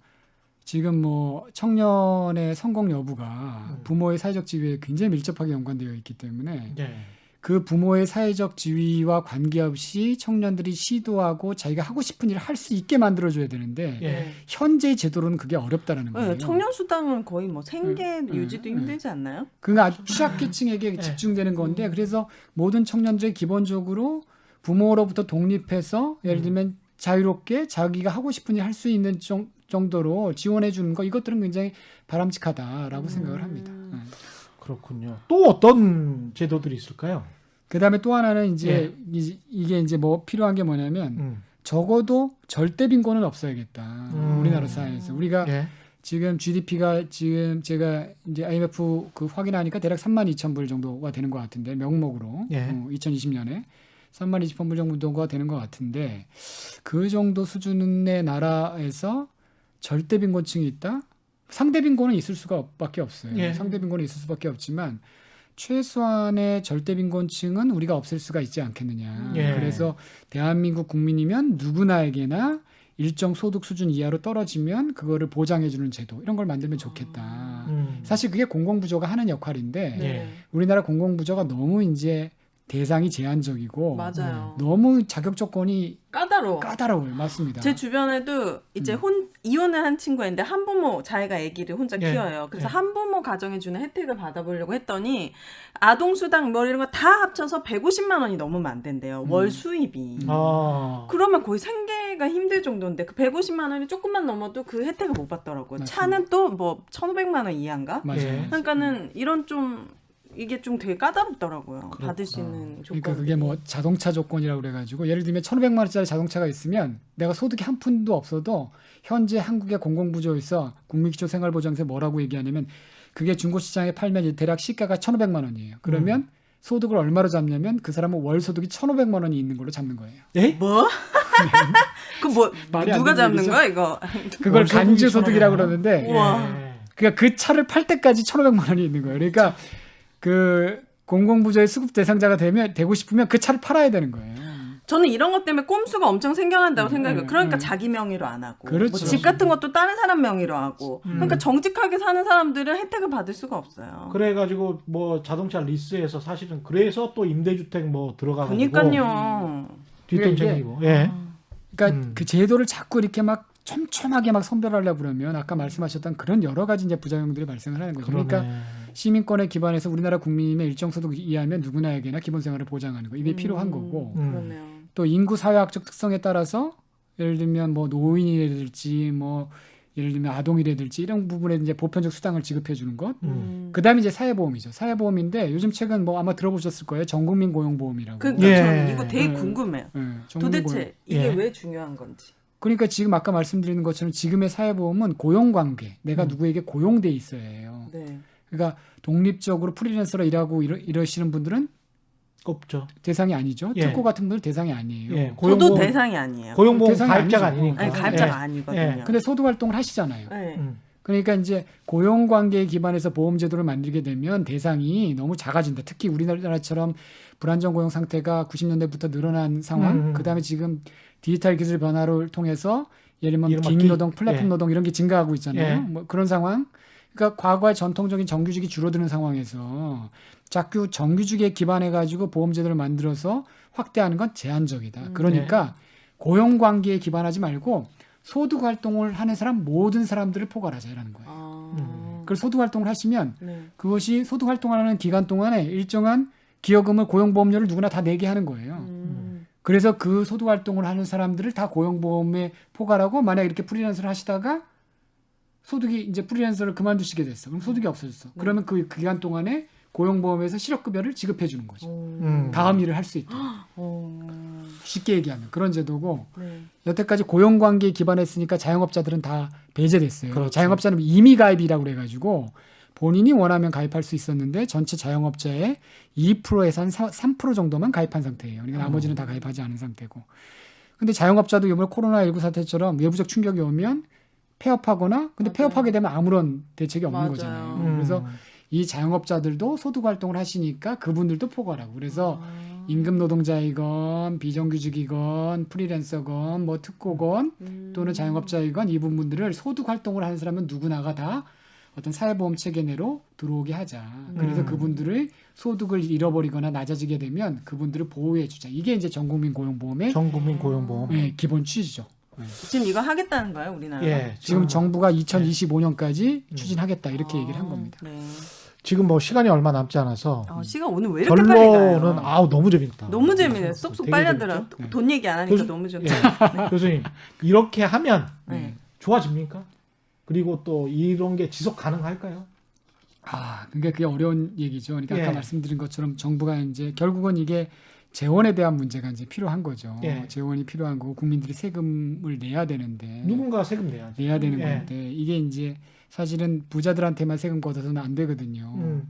지금 뭐 청년의 성공 여부가 부모의 사회적 지위에 굉장히 밀접하게 연관되어 있기 때문에 예. 그 부모의 사회적 지위와 관계없이 청년들이 시도하고 자기가 하고 싶은 일을 할 수 있게 만들어줘야 되는데 예. 현재 제도로는 그게 어렵다라는 거예요. 네, 청년 수당은 거의 뭐 생계 네, 유지도 네, 힘들지 않나요? 그건 아주 취약계층에게 집중되는 건데 그래서 모든 청년들이 기본적으로 부모로부터 독립해서 예를 들면 자유롭게 자기가 하고 싶은 일 할 수 있는 정도로 지원해 주는 거 이것들은 굉장히 바람직하다라고 생각을 합니다. 그렇군요. 또 어떤 제도들이 있을까요? 그다음에 또 하나는 이제 이게 이제 뭐 필요한 게 뭐냐면 적어도 절대 빈곤은 없어야겠다. 우리나라 사회에서 우리가 예. 지금 GDP가 지금 제가 이제 IMF 그 확인하니까 대략 32,000불 정도가 되는 것 같은데 명목으로 예. 2020년에 32,000불 정도가 되는 것 같은데 그 정도 수준의 나라에서 절대 빈곤층이 있다? 상대 빈곤은 있을 수밖에 없어요. 예. 상대 빈곤은 있을 수밖에 없지만 최소한의 절대 빈곤층은 우리가 없앨 수가 있지 않겠느냐. 예. 그래서 대한민국 국민이면 누구나에게나 일정 소득 수준 이하로 떨어지면 그거를 보장해주는 제도 이런 걸 만들면 좋겠다. 사실 그게 공공부조가 하는 역할인데 예. 우리나라 공공부조가 너무 이제 대상이 제한적이고 맞아요. 너무 자격 조건이 까다로워요. 맞습니다. 제 주변에도 이제 이혼을 한 친구가 있는데 한부모 자기가 아기를 혼자 예. 키워요. 그래서 예. 한부모 가정에 주는 혜택을 받아보려고 했더니 아동수당 뭐 이런 거 다 합쳐서 150만 원이 넘으면 안 된대요. 월 수입이. 아. 그러면 거의 생계가 힘들 정도인데 그 150만 원이 조금만 넘어도 그 혜택을 못 받더라고요. 맞습니다. 차는 또 뭐 1,500만 원 이하인가? 맞아요. 예. 그러니까는 이런 좀 이게 좀 되게 까다롭더라고요. 그렇구나. 받을 수 있는 조건. 그러니까 그게 뭐 자동차 조건이라고 그래가지고 예를 들면 1,500만 원짜리 자동차가 있으면 내가 소득이 한 푼도 없어도 현재 한국의 공공부조에서 국민기초생활보장세 뭐라고 얘기하냐면 그게 중고시장에 팔면 이제 대략 시가가 1,500만 원이에요. 그러면 소득을 얼마로 잡냐면 그 사람은 월 소득이 1,500만 원이 있는 걸로 잡는 거예요. 예? 뭐? 그 뭐 말이 안 누가 되는 잡는 얘기죠? 거야 이거? 그걸 월 소득이 간주소득이라고 1,500만 원? 그러는데 우와. 예. 그러니까 그 차를 팔 때까지 1,500만 원이 있는 거예요. 그러니까 그 공공부조의 수급 대상자가 되고 싶으면 그 차를 팔아야 되는 거예요. 저는 이런 것 때문에 꼼수가 엄청 생겨난다고 생각해요. 그러니까 음. 자기 명의로 안 하고, 그렇죠. 뭐 집 같은 것도 다른 사람 명의로 하고, 그러니까 정직하게 사는 사람들은 혜택을 받을 수가 없어요. 그래가지고 뭐 자동차 리스에서 사실은 그래서 또 임대주택 뭐 들어가가지고 그러니까요. 뒷돈 이게- 챙기고. 예. 그러니까 그 제도를 자꾸 이렇게 막 촘촘하게 막 선별하려고 그러면 아까 말씀하셨던 그런 여러 가지 이제 부작용들이 발생을 하는 거죠. 그러네. 그러니까 시민권에 기반해서 우리나라 국민의 일정 소득 이하면 누구나에게나 기본생활을 보장하는 거 이게 필요한 거고 그러네요. 또 인구 사회학적 특성에 따라서 예를 들면 뭐 노인이라든지 뭐 예를 들면 아동이라든지 이런 부분에 이제 보편적 수당을 지급해 주는 것. 그다음에 이제 사회보험이죠. 사회보험인데 요즘 최근 뭐 아마 들어보셨을 거예요. 전국민 고용보험이라고. 그러니까 예. 저는 이거 되게 예. 궁금해요. 예, 전국민 도대체 고용. 이게 예. 왜 중요한 건지. 그러니까 지금 아까 말씀드리는 것처럼 지금의 사회보험은 고용관계, 내가 누구에게 고용돼 있어야 해요. 네. 그러니까 독립적으로 프리랜서로 일하고 이러시는 분들은 없죠. 대상이 아니죠. 예. 특고 같은 분들 대상이 아니에요. 예. 저도 고용보험 대상이 아니에요. 고용보험 대상이 가입자가 아니죠. 아니니까. 아니, 가입자가 예. 아니거든요. 예. 근데 소득활동을 하시잖아요. 네. 그러니까 이제 고용 관계에 기반해서 보험 제도를 만들게 되면 대상이 너무 작아진다. 특히 우리나라처럼 불안정 고용 상태가 90년대부터 늘어난 상황, 그다음에 지금 디지털 기술 변화를 통해서 예를 들면 이른바 긴 노동, 기- 플랫폼 예. 노동 이런 게 증가하고 있잖아요. 예. 뭐 그런 상황. 그러니까 과거의 전통적인 정규직이 줄어드는 상황에서 자꾸 정규직에 기반해 가지고 보험 제도를 만들어서 확대하는 건 제한적이다. 그러니까 고용 관계에 기반하지 말고 소득 활동을 하는 사람 모든 사람들을 포괄하자라는 거예요. 아. 그걸 소득 활동을 하시면 네. 그것이 소득 활동하는 기간 동안에 일정한 기여금을 고용보험료를 누구나 다 내게 하는 거예요. 그래서 그 소득 활동을 하는 사람들을 다 고용보험에 포괄하고 만약 이렇게 프리랜서를 하시다가 소득이 이제 프리랜서를 그만두시게 됐어. 그럼 소득이 없어졌어. 그러면 그 기간 동안에 고용보험에서 실업급여를 지급해 주는 거죠. 다음 일을 할 수 있도록. 쉽게 얘기하면 그런 제도고 네. 여태까지 고용관계에 기반했으니까 자영업자들은 다 배제됐어요. 그렇죠. 자영업자는 임의가입이라고 그래가지고 본인이 원하면 가입할 수 있었는데 전체 자영업자의 2%에서 한 3% 정도만 가입한 상태예요. 그러니까 나머지는 다 가입하지 않은 상태고. 근데 자영업자도 이번에 코로나19 사태처럼 외부적 충격이 오면 폐업하거나 근데 맞아요. 폐업하게 되면 아무런 대책이 없는 맞아요. 거잖아요. 그래서 이 자영업자들도 소득 활동을 하시니까 그분들도 포괄하고 그래서 임금 노동자이건 비정규직이건 프리랜서건 뭐 특고건 또는 자영업자이건 이 부분들을 소득 활동을 하는 사람은 누구나가 다 어떤 사회보험 체계 내로 들어오게 하자. 그래서 그분들의 소득을 잃어버리거나 낮아지게 되면 그분들을 보호해 주자. 이게 이제 전국민 고용보험의 전국민 고용보험. 기본 취지죠. 지금 이거 하겠다는 거예요, 우리나라? 예, 지금 정부가 2025년까지 추진하겠다 이렇게 얘기를 한 겁니다. 네. 지금 뭐 시간이 얼마 남지 않아서 시간 오늘 왜 이렇게 빨리 결론은 가요? 너무 재밌다. 너무 재미네. 쏙쏙 되게 빨려들어. 재밌죠? 네. 돈 얘기 안 하니까 교수- 너무 좋다. 예. 교수님 이렇게 하면 네. 좋아집니까? 그리고 또 이런 게 지속 가능할까요? 그러니까 그게 어려운 얘기죠. 그러니까 아까 예. 말씀드린 것처럼 정부가 이제 결국은 이게 재원에 대한 문제가 이제 필요한 거죠. 예. 재원이 필요한 거고 국민들이 세금을 내야 되는데 누군가 세금 내야죠. 내야 되는 예. 건데 이게 이제 사실은 부자들한테만 세금 걷어서는 안 되거든요.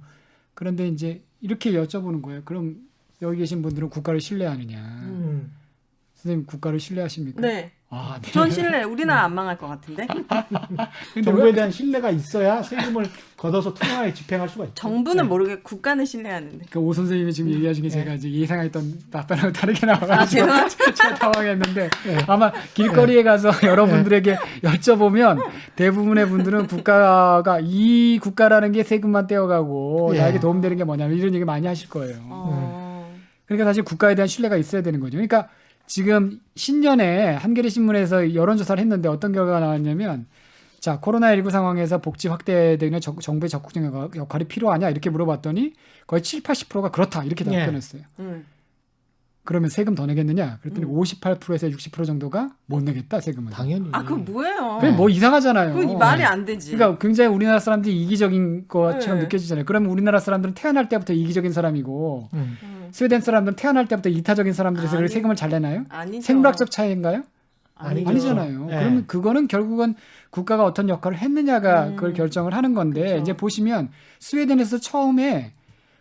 그런데 이제 이렇게 여쭤보는 거예요. 그럼 여기 계신 분들은 국가를 신뢰하느냐? 선생님 국가를 신뢰하십니까? 네. 네. 전 신뢰. 우리나라 안 망할 것 같은데. 근데 정부에 대한 신뢰가 있어야 세금을 걷어서 투명하게 집행할 수가 있죠. 정부는 모르게 국가는 신뢰하는데. 그 오 선생님이 지금 얘기하신 게 제가 이제 예상했던 답변하고 다르게 나와가지고 아, 죄송합니다. 제가 당황했는데 아마 길거리에 가서 여러분들에게 여쭤보면 대부분의 분들은 국가가 이 국가라는 게 세금만 떼어가고 예. 나에게 도움되는 게 뭐냐면 이런 얘기 많이 하실 거예요. 그러니까 사실 국가에 대한 신뢰가 있어야 되는 거죠. 그러니까 지금 신년에 한겨레 신문에서 여론조사를 했는데 어떤 결과가 나왔냐면 자 코로나19 상황에서 복지 확대되는 정부의 적극적 역할이 필요하냐 이렇게 물어봤더니 거의 70-80%가 그렇다 이렇게 예. 답변했어요. 그러면 세금 더 내겠느냐? 그랬더니 58%에서 60% 정도가 못 내겠다 세금은. 당연히. 그거 뭐예요? 그게 뭐 이상하잖아요. 그 말이 안 되지. 그러니까 굉장히 우리나라 사람들이 이기적인 것처럼 네. 느껴지잖아요. 그러면 우리나라 사람들은 태어날 때부터 이기적인 사람이고 스웨덴 사람들은 태어날 때부터 이타적인 사람들에서 아니. 세금을 잘 내나요? 아니죠. 생물학적 차이인가요? 아니죠. 아니잖아요. 네. 그러면 그거는 결국은 국가가 어떤 역할을 했느냐가 그걸 결정을 하는 건데 그쵸. 이제 보시면 스웨덴에서 처음에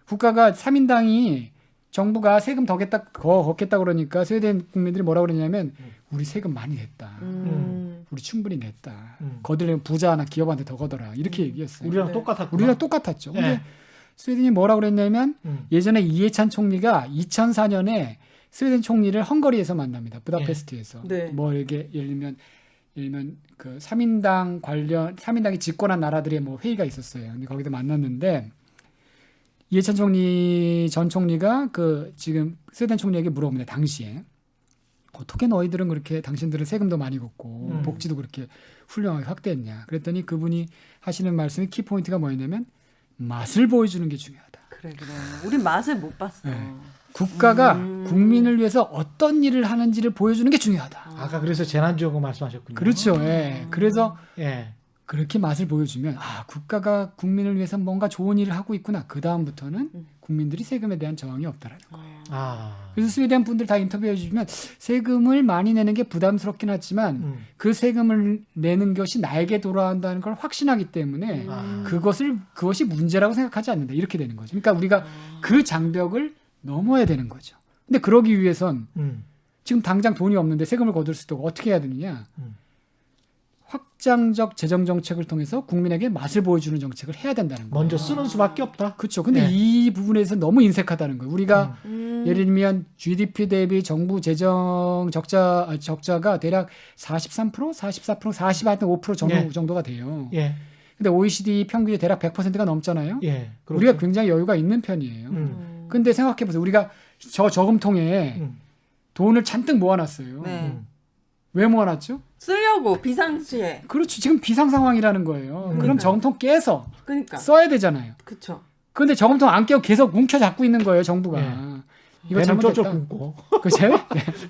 국가가 3인당이 정부가 세금 더 걷겠다 그러니까 스웨덴 국민들이 뭐라고 그러냐면 우리 세금 많이 냈다. 우리 충분히 냈다. 거들려면 부자나 기업한테 더 걷어라. 이렇게 얘기했어요. 우리랑 네. 똑같았구나. 우리랑 똑같았죠. 근데 예. 스웨덴이 뭐라고 그랬냐면 음. 예전에 이해찬 총리가 2004년에 스웨덴 총리를 헝가리에서 만납니다. 부다페스트에서. 네. 뭐 이렇게 예를 들면 그 3인당이 집권한 나라들의 뭐 회의가 있었어요. 근데 거기서 만났는데 이해찬 전 총리가 그 지금 스웨덴 총리에게 물어봅니다. 당시에 어떻게 너희들은 그렇게 당신들은 세금도 많이 걷고 복지도 그렇게 훌륭하게 확대했냐? 그랬더니 그분이 하시는 말씀이 키포인트가 뭐였냐면 맛을 보여주는 게 중요하다. 그래. 우린 맛을 못 봤어. 네. 국가가 국민을 위해서 어떤 일을 하는지를 보여주는 게 중요하다. 아까 그래서 재난지원금 말씀하셨군요. 그렇죠. 예. 그래서 예. 그렇게 맛을 보여주면 국가가 국민을 위해서 뭔가 좋은 일을 하고 있구나. 그 다음부터는 국민들이 세금에 대한 저항이 없다라는 거예요. 그래서 스웨덴 분들 다 인터뷰해 주시면 세금을 많이 내는 게 부담스럽긴 하지만 그 세금을 내는 것이 나에게 돌아온다는 걸 확신하기 때문에 그것이 문제라고 생각하지 않는다. 이렇게 되는 거죠. 그러니까 우리가 그 장벽을 넘어야 되는 거죠. 근데 그러기 위해선 지금 당장 돈이 없는데 세금을 거둘 수도 없고 어떻게 해야 되느냐? 확장적 재정 정책을 통해서 국민에게 맛을 보여주는 정책을 해야 된다는 거예요. 먼저 쓰는 수밖에 없다. 그렇죠. 근데 네. 이 부분에서 너무 인색하다는 거예요. 우리가 음. 예를 들면 GDP 대비 정부 재정 적자가 대략 43%, 44%, 45% 정도, 예. 정도가 돼요. 예, 근데 OECD 평균이 대략 100%가 넘잖아요. 예. 그렇죠. 우리가 굉장히 여유가 있는 편이에요. 근데 생각해 보세요. 우리가 저 저금통에 음. 돈을 잔뜩 모아놨어요. 네. 왜 모아놨죠? 쓰려고 비상시에. 그렇죠. 지금 비상 상황이라는 거예요. 그럼 그러니까요. 저금통 깨서 그러니까. 써야 되잖아요. 그쵸. 근데 저금통 안 깨고 계속 뭉쳐 잡고 있는 거예요, 정부가. 예. 이거 배는 쫄쫄 잘못됐다. 굶고. 그죠?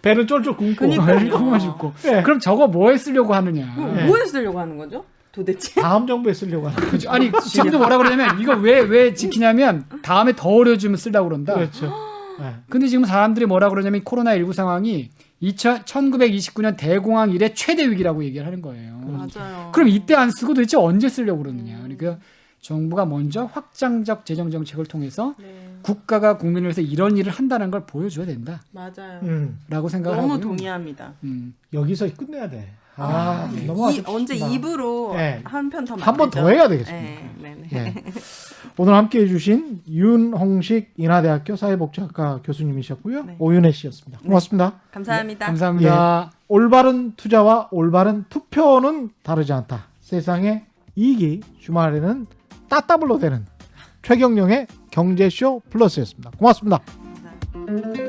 배는 쫄쫄 굶고. 그러니까요. 굶어 죽고. 예. 그럼 저거 뭐에 쓰려고 하느냐? 네. 뭐에 쓰려고 하는 거죠? 도대체? 다음 정부에 쓰려고 하는 그죠? 아니, 지금도 뭐라 그러냐면 이거 왜 지키냐면 다음에 더 어려워지면 쓰려고 그런다. 그렇죠. 예. 근데 지금 사람들이 뭐라 그러냐면 코로나19 상황이 1929년 대공황 이래 최대 위기라고 얘기를 하는 거예요. 맞아요. 그럼 이때 안 쓰고 도대체 언제 쓰려고 그러느냐. 그러니까 정부가 먼저 확장적 재정 정책을 통해서 네. 국가가 국민을 위해서 이런 일을 한다는 걸 보여줘야 된다라고 맞아요. 생각을 하고요. 너무 동의합니다. 여기서 끝내야 돼. 너무 언제 아쉽다. 2부로 네. 한 편 더 한 번 더 해야 되겠습니다. 네. 예. 오늘 함께 해주신 윤홍식 인하대학교 사회복지학과 교수님이셨고요. 네. 오윤혜 씨였습니다. 고맙습니다. 감사합니다. 감사합니다. 올바른 투자와 올바른 투표는 다르지 않다. 세상의 이익이 주말에는 따따블로 되는 최경영의 경제쇼 플러스였습니다. 고맙습니다. 감사합니다.